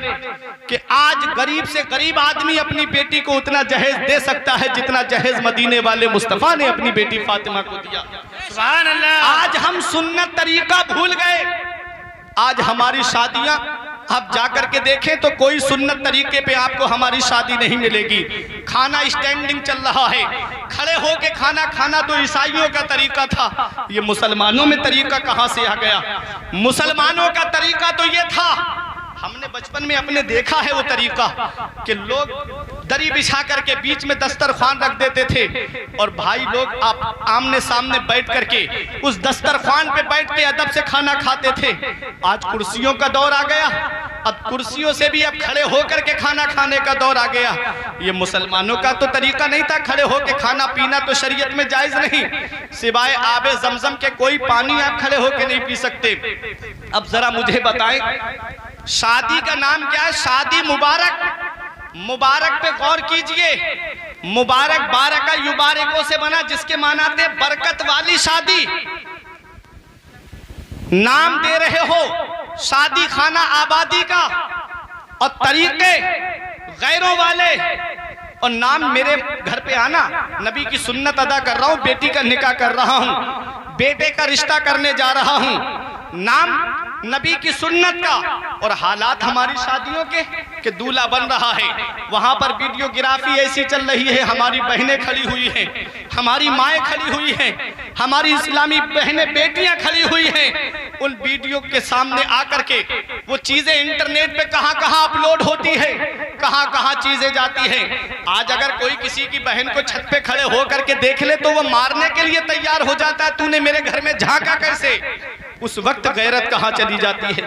कि आज गरीब से गरीब आदमी अपनी बेटी को उतना जहेज दे सकता है जितना जहेज मदीने वाले मुस्तफा ने अपनी बेटी फातिमा को दिया। सुभान अल्लाह। आज हम सुन्नत तरीका भूल गए। आज हमारी शादियां आप जाकर के देखें तो कोई सुन्नत तरीके पे आपको हमारी शादी नहीं मिलेगी। खाना स्टैंडिंग चल रहा है, खड़े होके खाना खाना तो ईसाइयों का तरीका था, ये मुसलमानों में तरीका कहां से आ गया? मुसलमानों का तरीका तो ये था हमने बचपन में अपने देखा है वो तरीका कि लोग दरी बिछा करके बीच में दस्तरखान रख देते थे और भाई लोग आप आमने सामने बैठ करके उस दस्तरखान पे बैठ के अदब से खाना खाते थे। आज कुर्सियों का दौर आ गया, अब कुर्सियों से भी अब खड़े होकर के खाना खाने का दौर आ गया। ये मुसलमानों का तो तरीका नहीं था, खड़े होकर खाना पीना तो शरीयत में जायज नहीं, सिवाय आबे जमजम के कोई पानी आप खड़े होकर नहीं पी सकते। अब जरा मुझे बताएं, शादी का नाम क्या है? शादी मुबारक। मुबारक पे गौर कीजिए, मुबारक बारका युबारिकों से बना, जिसके माना थे बरकत वाली शादी। नाम दे रहे हो शादी खाना आबादी का और तरीके गैरों वाले, और नाम मेरे घर पे आना, नबी की सुन्नत अदा कर रहा हूं, बेटी का निकाह कर रहा हूं, बेटे का रिश्ता करने जा रहा हूं, नाम नबी की सुन्नत का, और हालात हमारी शादियों के कि दूल्हा बन रहा है, वहां पर वीडियोग्राफी ऐसी चल रही है, हमारी बहनें खड़ी हुई हैं, हमारी माएँ खड़ी हुई हैं, हमारी इस्लामी बहनें बेटियां खड़ी हुई हैं, उन वीडियो के सामने आकर के वो चीजें इंटरनेट पे कहां अपलोड होती है, कहां चीजें जाती हैं। आज अगर कोई किसी की बहन को छत पे खड़े होकर के देख ले तो वो मारने के लिए तैयार हो जाता है, तूने मेरे घर में झांका कैसे? उस वक्त गैरत कहां चली जाती है,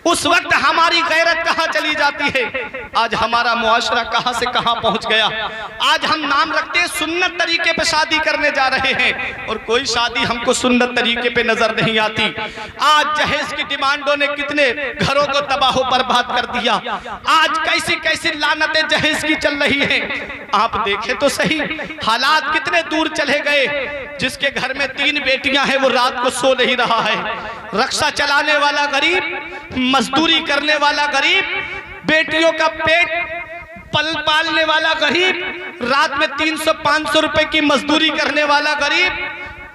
उस वक्त हमारी गैरत कहां चली जाती है? आज हमारा मुआशरा कहां से कहां पहुंच गया। आज हम नाम रखते हैं सुन्नत तरीके पे शादी करने जा रहे हैं और कोई शादी हमको सुन्नत तरीके पे नजर नहीं आती। आज जहेज की डिमांडों ने कितने घरों को तबाह बर्बाद कर दिया। आज कैसी कैसी लानतें जहेज की चल रही हैं। आप देखें तो सही, हालात कितने दूर चले गए। जिसके घर में 3 बेटियां हैं वो रात को सो नहीं रहा है। रक्षा चलाने वाला गरीब, मजदूरी करने वाला गरीब, बेटियों का पेट पालने वाला गरीब, रात में 300-500 रुपए की मजदूरी करने वाला गरीब,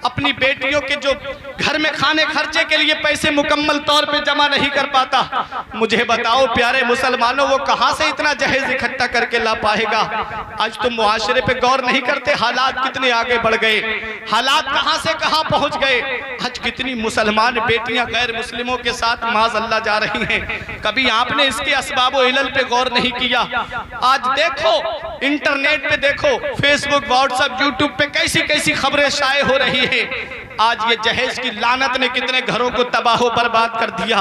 अपनी बेटियों के जो घर में खाने खर्चे के लिए पैसे मुकम्मल तौर पे जमा नहीं कर पाता। मुझे बताओ प्यारे मुसलमानों, वो कहां से इतना जहेज इकट्ठा करके ला पाएगा? आज तो मुआशरे पे गौर नहीं करते, हालात कितने आगे बढ़ गए, हालात कहां से कहां पहुंच गए। आज कितनी मुसलमान बेटियां गैर मुस्लिमों के साथ माज़अल्लाह जा रही हैं। कभी आपने इसके असबाब व इलल पे गौर नहीं किया। आज देखो इंटरनेट पे, देखो फेसबुक, व्हाट्सएप, यूट्यूब पे कैसी कैसी खबरें शाये हो रही है। आज ये जहेज की लानत ने कितने घरों को तबाह बर्बाद कर दिया।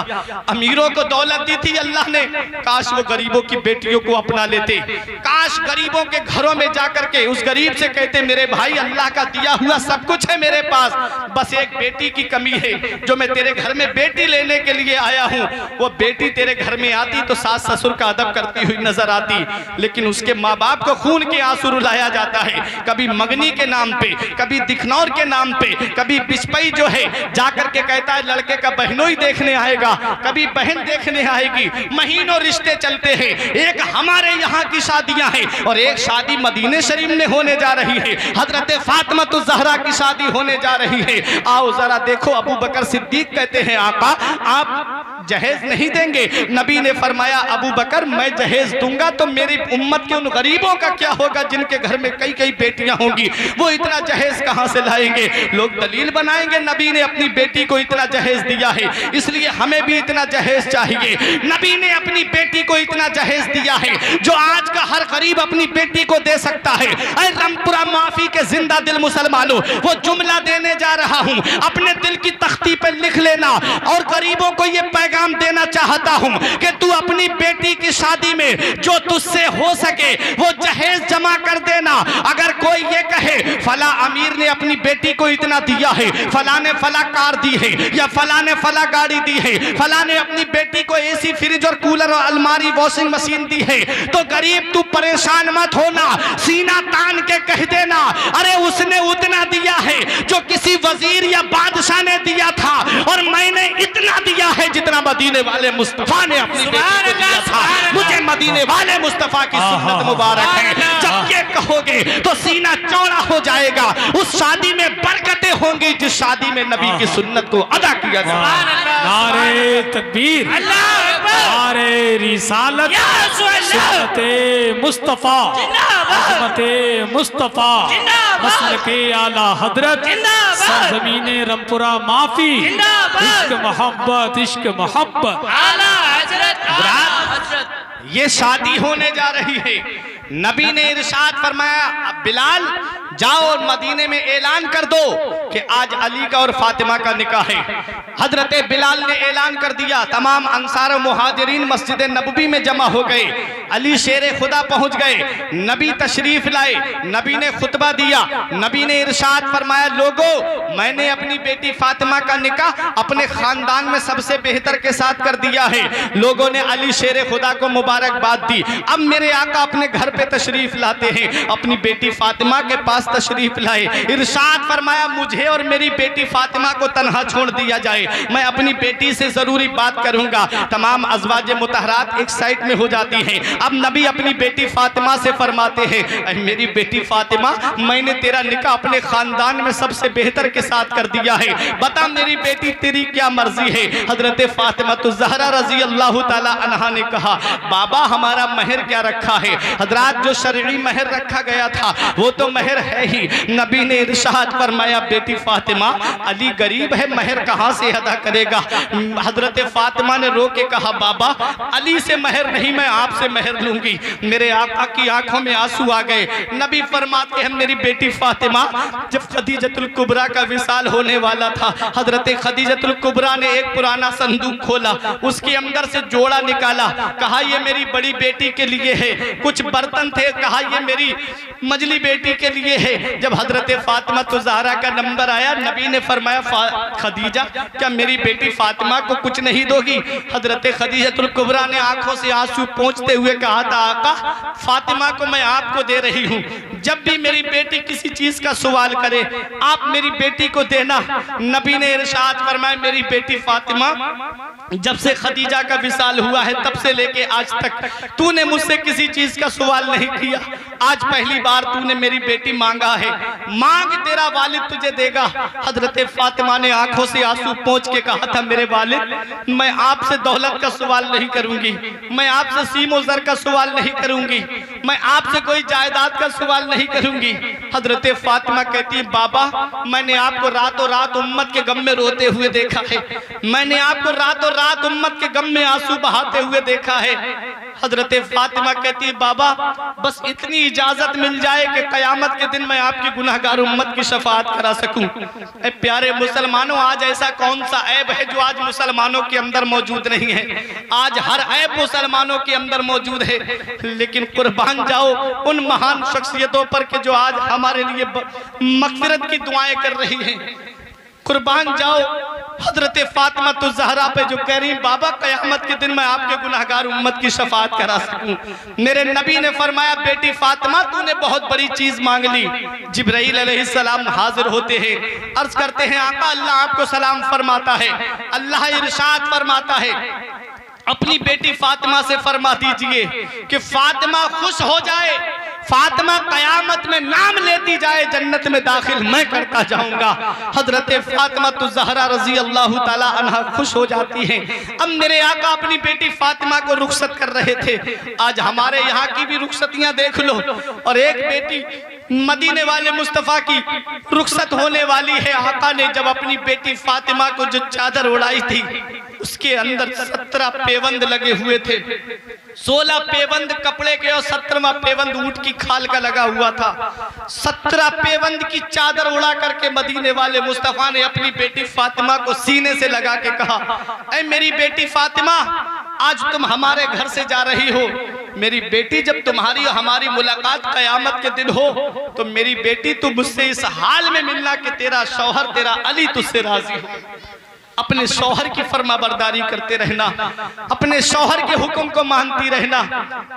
अमीरों को दौलत दी थी अल्लाह ने, काश वो गरीबों की बेटियों को अपना लेते। काश गरीबों के घरों में जाकर के उस गरीब से कहते, मेरे भाई अल्लाह का दिया हुआ सब कुछ है मेरे पास, बस एक बेटी की कमी है जो मैं तेरे घर में बेटी लेने के लिए आया हूँ। वो बेटी तेरे घर में आती तो सास ससुर का अदब करती हुई नजर आती, लेकिन उसके माँ बाप को खून के आंसू रुलाया जाता है। कभी मंगनी के नाम पे, कभी दिखनौर के नाम पे, कभी बिस्पई जो है जाकर के कहता है लड़के का बहनोई देखने आएगा, कभी बहन देखने आएगी। महीनों रिश्ते चलते हैं। एक हमारे यहाँ की शादियां हैं और एक शादी मदीने शरीफ में होने जा रही है। हजरत फातिमा तो ज़हरा की शादी होने जा रही है। आओ जरा देखो, अबू बकर सिद्दीक कहते हैं आका आप जहेज नहीं देंगे? नबी ने फरमाया अबू बकर मैं जहेज दूंगा तो मेरी उम्मत के उन गरीबों का क्या होगा जिनके घर में कई कई बेटियां होंगी, वो इतना जहेज कहां से लाएंगे? लोग दलील बनाएंगे नबी ने अपनी बेटी को इतना जहेज दिया है इसलिए हमें भी इतना जहेज चाहिए। नबी ने अपनी बेटी को इतना जहेज दिया है जो आज का हर गरीब अपनी बेटी को दे सकता है। अरे रमपुरा माफी के जिंदा दिल मुसलमानों, वो जुमला देने जा रहा हूं, अपने दिल की तख्ती पे लिख लेना और गरीबों को ये पैगाम देना चाहता हूं कि तू अपनी बेटी की शादी में जो तुझसे हो सके वो जहेज जमा कर देना। अगर कोई ये कहे फला अमीर ने अपनी बेटी को इतना दिया है, फला ने फला कार दी है या फला ने फला गाड़ी दी है, फला ने अपनी बेटी को एसी फ्रिज और कूलर और अलमारी वॉशिंग मशीन दी है, तो गरीब तू परेशान मत होना, सीना तान के कह देना अरे उसने उतना दिया है जो किसी वजीर या बादशाह ने दिया था और मैंने इतना दिया है जितना मदीने वाले मुस्तफा ने अपनी बेटी को दिया था। मुझे मदीने वाले मुस्तफा की सुन्नत मुबारक है। जब ये कहोगे तो सीना चौड़ा हो जाएगा। उस शादी में बरकतें होंगी जिस शादी में नबी की सुन्नत को अदा किया जाए। नारे तकबीर, नारे रिसालत, सुन्नते मुस्तफा, अज़मते मुस्तफा, मसलके आला हजरत, सरज़मीने रमपुरा माफी, इश्क मोहब्बत, इश्क मोहब्बत। ये शादी होने जा रही है। नबी ने इरशाद फरमाया, बिलाल जाओ और मदीने में ऐलान कर दो कि आज अली का और फातिमा का निकाह है। हजरत बिलाल ने ऐलान कर दिया, तमाम अंसार मुहाजिरीन मस्जिद नबवी में जमा हो गए। अली शेर खुदा पहुंच गए, नबी तशरीफ लाए, नबी ने खुतबा दिया, नबी ने इरशाद फरमाया, लोगों मैंने अपनी बेटी फातिमा का निकाह अपने खानदान में सबसे बेहतर के साथ कर दिया है। लोगों ने अली शेर खुदा को मुबारकबाद दी। अब मेरे आका अपने घर पे तशरीफ लाते हैं, अपनी बेटी फातिमा के पास तशरीफ लाए। इरशाद फरमाया, मुझे और मेरी बेटी फातिमा को तन्हा छोड़ दिया जाए, मैं अपनी बेटी से जरूरी बात करूंगा। तमाम अज़वाजे मुतहरात एक साइड में हो जाती हैं। अब नबी अपनी बेटी फातिमा से फरमाते हैं, मेरी बेटी फातिमा, मैंने तेरा निकाह अपने खानदान में सबसे बेहतर के साथ कर दिया है, बता मेरी बेटी तेरी क्या मर्जी है। हजरत फातिमा तो ज़हरा रजी अल्लाह ताला अन्हा ने कहा, बाबा हमारा महर क्या रखा है। हजरात जो शरई महर रखा गया था वो तो महर है ही। नबी ने इरशाद फरमाया, बेटी फातिमा अली गरीब है, महर कहां से अदा करेगा। हजरत फातिमा ने रो के कहा, बाबा अली से महर नहीं, मैं आपसे महर लूंगी। मेरे आका की आंखों में आंसू आ गए। नबी फरमाते हैं, मेरी बेटी फातिमा, जब खदीजतुल कुबरा का विसाल होने वाला था, हजरत खदीजतुल कुबरा ने एक पुराना संदूक खोला, उसके अंदर से जोड़ा निकाला, कहा ये मेरी बड़ी बेटी के लिए है। कुछ बर्तन थे, कहा ये मेरी मजली बेटी के लिए है। जब हजरत फातिमा तो ज़हरा का नंबर आया, नबी ने फरमाया, खदीजा क्या मेरी बेटी फातिमा को कुछ नहीं दोगी। हजरत खदीजतुल कुबरा ने आंखों से आंसू पोंछते हुए कहा था, आका फातिमा को मैं आपको दे रही हूँ, जब भी मेरी बेटी किसी चीज का सवाल करे आप मेरी बेटी को देना। नबी ने इरशाद फरमाया, मेरी बेटी फातिमा, जब से खदीजा का विसाल हुआ है तब से लेके आज तक तूने मुझसे किसी चीज का सवाल नहीं किया, आज पहली बार तूने मेरी बेटी मांगा है, मांग तेरा वालिद तुझे देगा। हजरत फातिमा ने आंखों से आंसू पोंछ के कहा था, मेरे वालिद मैं आपसे दौलत का सवाल नहीं करूंगी, मैं आपसे सीमो ज़र का सवाल नहीं करूंगी, मैं आपसे कोई जायदाद का सवाल नहीं करूंगी। हजरत फातिमा कहती है, बाबा मैंने आपको रातों रात उम्मत के गम में रोते हुए देखा है, मैंने आपको रातों रात उम्मत के गम में आंसू बहाते हुए देखा है। हजरत फातिमा कहती है, बाबा बस इतनी इजाजत मिल जाए कि कयामत के दिन मैं आपकी गुनाहगार उम्मत की शफाअत करा सकूं। ऐ प्यारे मुसलमानों, आज ऐसा कौन सा ऐब है जो आज मुसलमानों के अंदर मौजूद नहीं है। आज हर ऐब मुसलमानों के अंदर मौजूद है, लेकिन कुर्बान जाओ उन महान शख्सियतों पर के जो आज हमारे लिए मग़फ़िरत की दुआएं कर रही हैं। कुर्बान जाओ हजरत फातिमा तो ज़हरा पे जो कह रही, बाबा कयामत के दिन मैं आपके गुनाहगार उम्मत की शफाअत करा सकूं। मेरे नबी ने फरमाया, बेटी फातिमा तूने बहुत बड़ी चीज मांग ली। जिब्राइल अलैहिस्सलाम हाजिर होते हैं, अर्ज करते हैं, आका अल्लाह आपको सलाम फरमाता है। अल्लाह इरशाद फरमाता है, अपनी बेटी फातिमा से फरमा दीजिए कि फातिमा खुश हो जाए, फातिमा कयामत में नाम लेती जाए, जन्नत में दाखिल मैं करता जाऊंगा। हजरत फातिमा तो ज़हरा रजी अल्लाह ताला अन्हा खुश हो जाती हैं। अब मेरे आका अपनी बेटी फातिमा को रुखसत कर रहे थे। आज हमारे यहाँ की भी रुखसतियां देख लो, और एक बेटी मदीने वाले मुस्तफ़ा की रुखसत होने वाली है। आका ने जब अपनी बेटी फातिमा को जो चादर उड़ाई थी उसके अंदर 17 पेवंद लगे हुए थे, 16 पेवंद कपड़े के और 17वां पेवंद ऊंट की खाल का लगा हुआ था। 17 पेवंद की चादर उड़ा करके मदीने वाले मुस्तफ़ा ने अपनी बेटी फातिमा को सीने से लगा के कहा, ऐ मेरी बेटी फातिमा, आज तुम हमारे घर से जा रही हो, मेरी बेटी जब तुम्हारी हमारी मुलाकात कयामत के दिन हो तो मेरी बेटी तू मुझसे इस हाल में मिलना कि तेरा शौहर तेरा अली तुझसे राजी हो। अपने शौहर की फरमाबरदारी करते रहना, अपने शौहर के हुक्म को मानती रहना।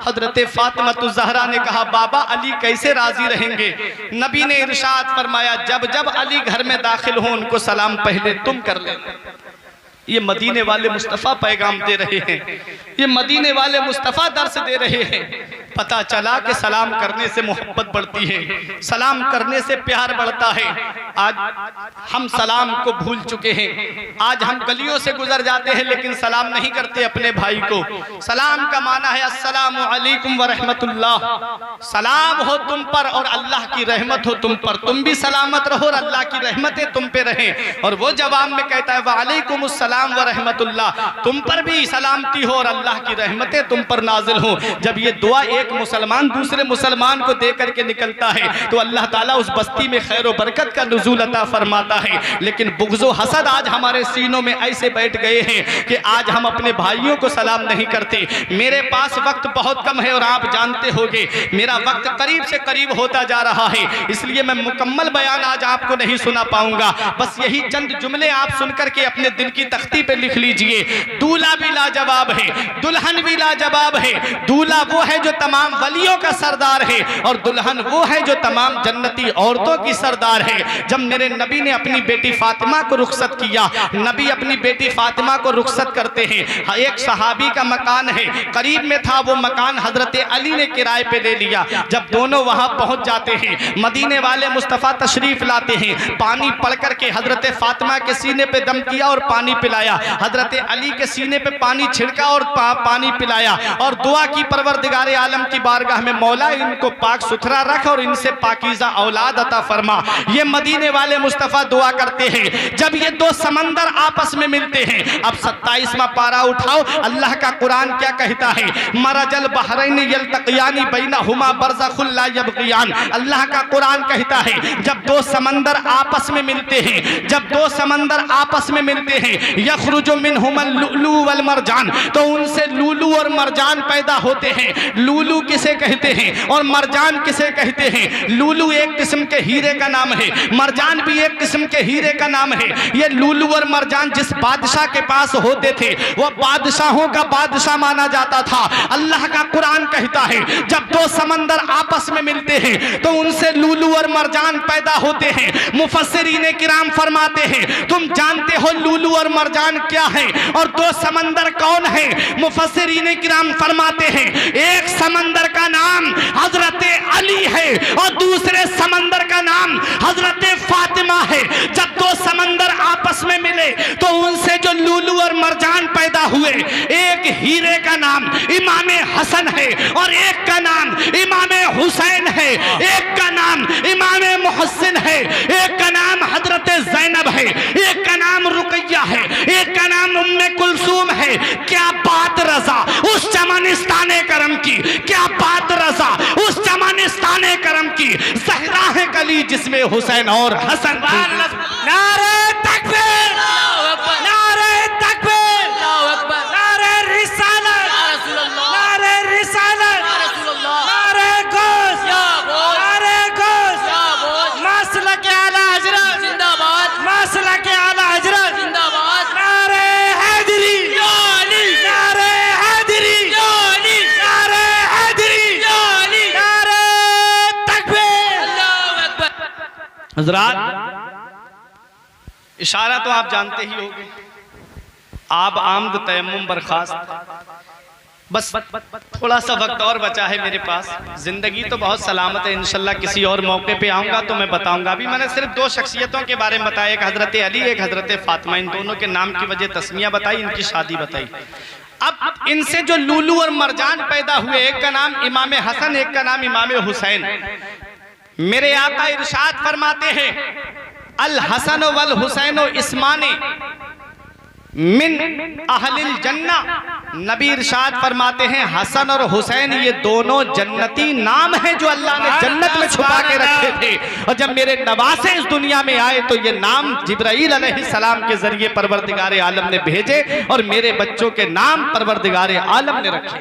हजरत फातिमा तो ज़हरा ने कहा, बाबा अली कैसे राजी रहेंगे। नबी ने इरशाद फरमाया, जब जब अली घर में दाखिल हो उनको सलाम पहले तुम कर लेना। ये मदीने वाले मुस्तफ़ा पैगाम दे रहे हैं, ये मदीने वाले मुस्तफ़ा दर्स दे रहे हैं। पता चला कि सलाम करने से मोहब्बत बढ़ती है, सलाम करने से प्यार बढ़ता है। आज हम सलाम को भूल चुके हैं। आज हम गलियों से गुजर जाते हैं लेकिन सलाम नहीं करते अपने भाई को। सलाम का माना है अस्सलामु अलैकुम व रहमतुल्लाह, सलाम हो तुम पर और अल्लाह की रहमत हो तुम पर, तुम भी सलामत रहो और अल्लाह की रहमतें तुम पे रहें। और वो जवाब में कहता है वालेकुमुस्सलाम व रहमतुल्लाह, तुम पर भी सलामती हो और अल्लाह की रहमतें तुम पर नाजिल हो। जब ये दुआ एक मुसलमान दूसरे मुसलमान को दे करके निकलता है तो अल्लाह ताला उस बस्ती में खैर व बरकत का नुज़ूल अता फरमाता है। लेकिन बुग़्ज़ व हसद आज हमारे सीनों में ऐसे बैठ गए हैं कि आज हम अपने भाइयों को सलाम नहीं करते। मेरे पास वक्त बहुत कम है और आप जानते होंगे मेरा वक्त करीब से करीब होता जा रहा है, इसलिए मैं मुकम्मल बयान आज आपको नहीं सुना पाऊंगा। बस यही चंद जुमले आप सुनकर के अपने दिल की तख्ती पे लिख लीजिए। दूल्हा भी लाजवाब है, दुल्हन भी लाजवाब है। दूल्हा वो है जो तमाम वलियों का सरदार है और दुल्हन वो है जो तमाम जन्नती औरतों की सरदार है। जब मेरे नबी ने अपनी बेटी फातिमा को रुखसत किया, नबी अपनी बेटी फातिमा को रुखसत करते हैं। एक सहाबी का मकान है, करीब में था वो मकान, हजरत अली ने किराए पे ले लिया। जब दोनों वहां पहुंच जाते हैं, मदीने वाले मुस्तफ़ा तशरीफ लाते हैं, पानी पड़ करके हजरत फातिमा के सीने पे दम किया और पानी पिलाया, हजरत अली के सीने पे पानी छिड़का और पानी पिलाया और दुआ की परवरदिगार आलम की बारगाह में मौला इनको पाक सुथरा रख और इनसे पाकीज़ा औलाद अता फरमा। ये मदीने वाले मुस्तफ़ा दुआ करते हैं। जब ये दो समंदर आपस में मिलते हैं, अब 27वां पारा उठाओ, अल्लाह का कुरान क्या कहता है, मरजल बहरैन यल्तक़ियानी बैनहुमा बरज़ख़ुल ला यबग़ियान। अल्लाह का कुरान कहता है जब दो समंदर आपस में मिलते हैं, जब दो समंदर आपस में मिलते हैं, यख़रुजु मिनहुमल लुअलु वल मरजान, तो उनसे लूलू और मरजान पैदा होते हैं। लूलू किसे कहते हैं और मरजान किसे कहते हैं? लूलू एक किस्म के हीरे का नाम है, मरजान भी एक किस्म के हीरे का नाम है। ये लूलू और मरजान जिस बादशाह के पास होते थे वो बादशाहों का बादशाह माना जाता था। अल्लाह का कुरान कहता है जब दो समंदर आपस में मिलते हैं तो उनसे लूलू और मरजान पैदा होते हैं। मुफस्सिरीन किराम फरमाते हैं तुम जानते हो लूलू और मरजान क्या है और दो समंदर कौन है? मुफस्सिरीन किराम फरमाते हैं एक समंदर का नाम हजरत अली है और दूसरे समंदर का नाम हजरत फातिमा है। जब दो समंदर आपस में मिले तो उनसे जो लूलू और मरजान पैदा हुए, एक हीरे का नाम इमाम हसन है और एक का नाम इमाम हुसैन है, एक का नाम इमाम मुहस्सिन है, एक का नाम हजरत ज़ैनब है, एक का नाम रुकैया है, एक का नाम उम्मे कुलसूम है। क्या बात रजा उस चमनिस्ताने करम की, क्या बात रजा उस चमनिस्ताने करम की। ज़हरा है कली जिसमें हुसैन और हसन। नारे तकबीर, नारे तकबीर, नारे रिसालत, नारे रिसालत, नारे गोश, नारे गोश, मसलक आला हजरत जिंदाबाद, मसलक आला हजरत जिंदाबाद, नारे हैदरी, नारे हैदरी, नारे हैदरी, नारे तकबीर, अल्लाहू अकबर। हज़रात इशारा तो आप जानते ही होंगे, आप आमद तयम्मुम बर्खास्त। बस थोड़ा सा वक्त और बचा है मेरे पास, ज़िंदगी तो बहुत सलामत है, इंशाल्लाह किसी और मौके पे आऊँगा तो मैं बताऊँगा। अभी मैंने सिर्फ दो शख्सियतों के बारे में बताया, एक हज़रत अली, एक हज़रत फातिमा। इन दोनों के नाम की वजह तस्मिया बताई, इनकी शादी बताई। अब इनसे जो लूलू और मरजान पैदा हुए, एक का नाम इमाम हसन, एक का नाम इमाम हुसैन। मेरे आका इरशाद फरमाते हैं अल हसन वल हुसैन इस्मानी मिन अहलिल जन्ना। नबी इरशाद फरमाते हैं हसन और हुसैन ये दोनों जन्नती नाम हैं जो अल्लाह ने जन्नत में छुपा के रखे थे। और जब मेरे नवासे इस दुनिया में आए तो ये नाम जिब्राईल अलैहिस्सलाम के जरिए परवरदिगार आलम ने भेजे और मेरे बच्चों के नाम परवरदिगार आलम ने रखे।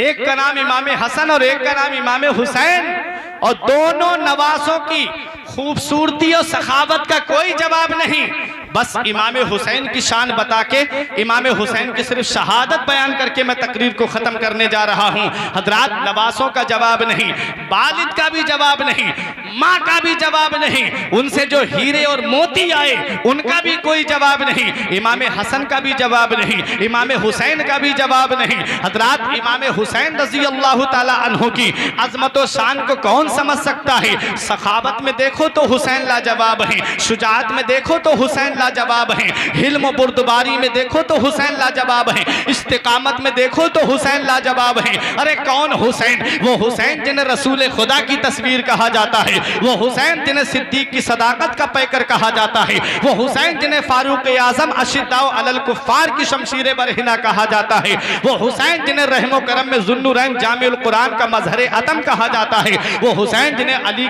एक का नाम इमाम हसन और एक का नाम इमाम हुसैन। और दोनों नवासों की खूबसूरती और सखावत का कोई जवाब नहीं। बस इमाम हुसैन की शान बता के, इमाम हुसैन की सिर्फ शहादत बयान करके मैं तकरीर को ख़त्म करने जा रहा हूँ। हजरात, नवासों का जवाब नहीं, वालिद का भी जवाब नहीं, माँ का भी जवाब नहीं, उनसे जो हीरे और मोती आए उनका भी कोई जवाब नहीं, इमाम हसन का भी जवाब नहीं, इमाम हुसैन का भी जवाब नहीं। हजरात, इमाम हुसैन रजी अल्लाह ताला अन्हु की अजमत व शान को कौन समझ सकता है? सखावत में देखो तो हुसैन लाजवाब है, शुजाअत में देखो तो हुसैन लाजवाब है, हिल्म बुर्दबारी में देखो तो हुसैन लाजवाब है, इस्तिकामत में देखो तो हुसैन लाजवाब है। अरे कौन हुसैन? वो हुसैन जिन्हें रसूल खुदा की तस्वीर कहा जाता है, वो हुसैन जिन्हें सिद्दीक की सदाकत का पैकर कहा जाता है, वो हुसैन जिन्हें फारूक आजम अशिद्दाउ अलल कुफ्फार की शमशीर बरहिना कहा जाता है, वो हुसैन जिन्हें रहमो करम में ज़ुन्नुरैन जामिउल कुरान का मजहर अतम कहा जाता है, वो हुसैन जिन्हें अली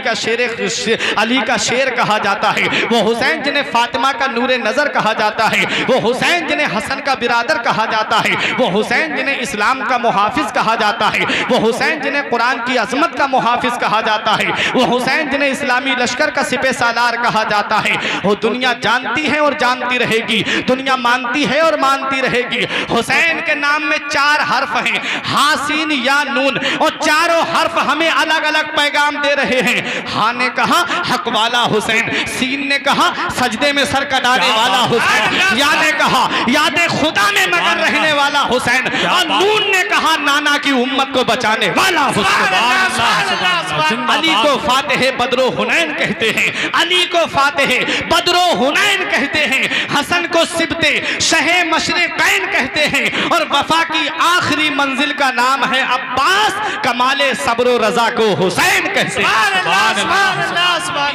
का शेर कहा जाता है, वो हुसैन जिन्हें फातिमा का नूरे नजर कहा जाता है, वो हुसैन जिन्हें हसन का बिरादर कहा जाता है, वो हुसैन जिन्हें इस्लाम का मुहाफिज कहा जाता है, वो हुसैन जिन्हें कुरान की अजमत का मुहाफिज कहा जाता है, वो हुसैन जिन्हें इस्लामी लश्कर का सिपह सालार कहा जाता है। वो दुनिया जानती है और जानती रहेगी, दुनिया मानती है और मानती रहेगी। हुसैन के नाम में 4 हर्फ हैं, हा सीन या नून, और चारों हर्फ हमें अलग अलग पैगाम दे रहे हैं। हा ने कहा हक वाला हुसैन, सीन ने कहा सजदे में सर कटाने वाला हुसैन, या ने कहा याद खुदा में मगन रहने वाला हुसैन, और नून ने कहा नाना की उम्मत को बचाने वाला हुसैन। अली को फातेह बदरो हुनैन कहते हैं, अली को फातेह बदरो हुनैन कहते हैं, हसन को सिबते शहे मशरिकैन कहते हैं, और वफा की आखिरी मंजिल का नाम है अब्बास, कमाले सब्र रजा को हुसैन कहते हैं।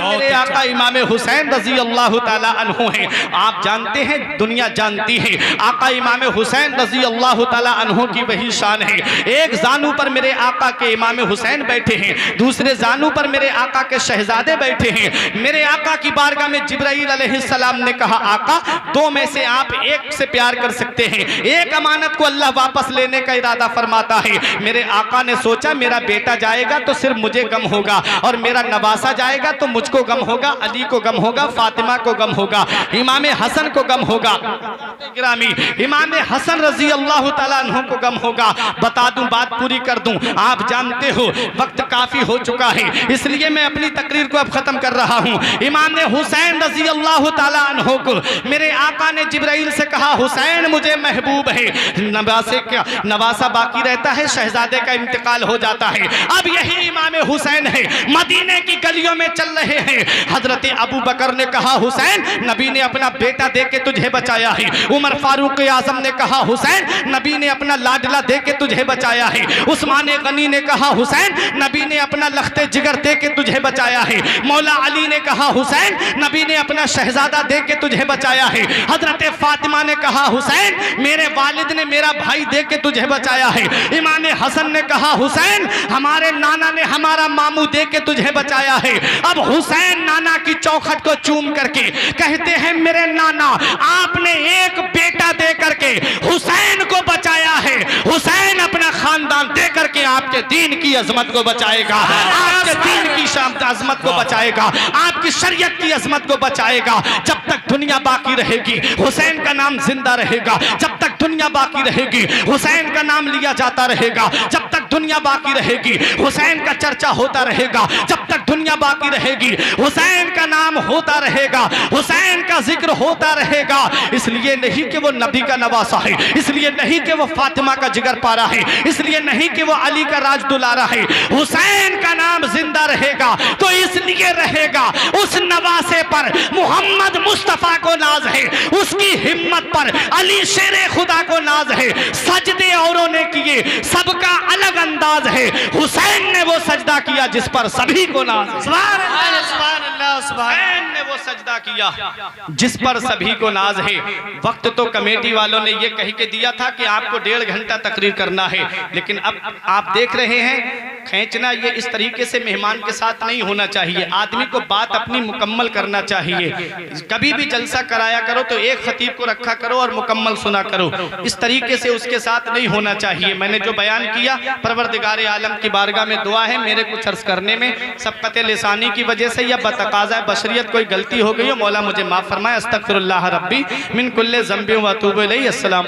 मेरे आका इमाम हुसैन रजी अल्लाह ताला अन्हु हैं। आप जानते हैं, दुनिया जानती है, आका इमाम हुसैन रजी अल्लाह ताला अन्हु की वही शान है। एक जानू पर मेरे आका के इमाम हुसैन बैठे हैं, दूसरे जानू पर मेरे आका के शहजादे बैठे हैं। मेरे आका की बारगाह में जिब्राईल अलैहिस्सलाम ने कहा, आका 2 में से आप एक से प्यार कर सकते हैं, एक अमानत को अल्लाह वापस लेने का इरादा फरमाता है। मेरे आका ने सोचा मेरा बेटा जाएगा तो सिर्फ मुझे गम होगा, और मेरा नवासा जाएगा तो मुझको गम होगा, अली को गम होगा, फातिमा को गम होगा, इमाम हसन को गम होगा, गिरामी इमाम हसन रजी अल्लाह ताला अन्हु को गम होगा। बता दूं, बात पूरी कर दूं, आप जानते हो वक्त काफी हो चुका है, इसलिए मैं अपनी तकरीर को अब खत्म कर रहा हूं। इमाम हुसैन रजी अल्लाह ताला अन्हु को मेरे आका ने जिब्राइल से कहा, हुसैन मुझे महबूब है, नवासा बाकी रहता है, शहजादे का इंतकाल हो जाता है। अब यही इमाम हुसैन है, मदीने की गलियों में चल रहे हैं। हजरत अबू बकर ने कहा, हुसैन नबी ने अपना बेटा दे के तुझे बचाया है। उमर फारूक आजम ने कहा, हुसैन नबी ने अपना लाडला दे के तुझे बचाया है। उस्मान गनी ने कहा, हुसैन नबी ने अपना लख्ते जिगर दे के तुझे बचाया है। मौला अली ने कहा, हुसैन नबी ने अपना शहजादा दे के तुझे बचाया है। हजरत फातिमा ने कहा, हुसैन मेरे वालिद ने मेरा भाई दे के तुझे बचाया है। इमाम हसन ने कहा, हुसैन हमारे नाना ने हमारा मामू दे के तुझे बचाया है। अब हुसैन नाना की चौखट को चूम करके कहते हैं, मेरे नाना आपने एक बेटा दे करके हुसैन को बचाया है, हुसैन अपना खानदान दे करके आपके दीन की अजमत को बचाएगा, आपके दीन की अजमत को बचाएगा, आपकी शरीयत की अजमत को बचाएगा। जब तक दुनिया बाकी रहेगी हुसैन का नाम जिंदा रहेगा, जब तक दुनिया बाकी रहेगी हुसैन का नाम लिया जाता रहेगा, जब तक दुनिया बाकी रहेगी हुसैन का चर्चा होता रहेगा, जब तक दुनिया बाकी रहेगी हुसैन का नाम होता रहेगा, हुसैन का जिक्र होता रहेगा। इसलिए नहीं कि वो नबी का नवासा है, इसलिए नहीं कि वो फातिमा का जिगर पारा है, इसलिए नहीं कि वो अली का राज दुलारा है, हुसैन का नाम जिंदा रहेगा तो इसलिए रहेगा उस नवासे पर मोहम्मद मुस्तफा को नाज है, उसकी हिम्मत पर अली शेरे खुदा को नाज है। सजदे औरों ने किए, सबका अलग अंदाज है, हुसैन ने वो सजदा किया जिस पर सभी को नाज है। हुसैन ने वो सजदा किया जिस पर सभी को नाज है। वक्त तो कमेटी वालों ने ये कह के दिया था कि आपको 1.5 घंटा तकरीर करना है, लेकिन अब आप देख रहे हैं खींचना ये इस तरीके से मेहमान के साथ नहीं होना चाहिए। आदमी को बात अपनी मुकम्मल करना चाहिए। कभी भी जलसा कराया करो तो एक खतीब को रखा करो और मुकम्मल सुना करो, इस तरीके से उसके साथ नहीं होना चाहिए। मैंने जो बयान किया परवरदिगार आलम की बारगाह में दुआ है, मेरे कुछ अर्ज करने में सबकत लिसानी की वजह से या बतकाज़ा बशरियत कोई गलती हो गई हो, मौला मुझे माफ़ फरमाए। अस्तगफिरुल्लाह रब्बी मिन कुल्ले ज़ंबि व अतूबु इलैहि। अस्सलाम।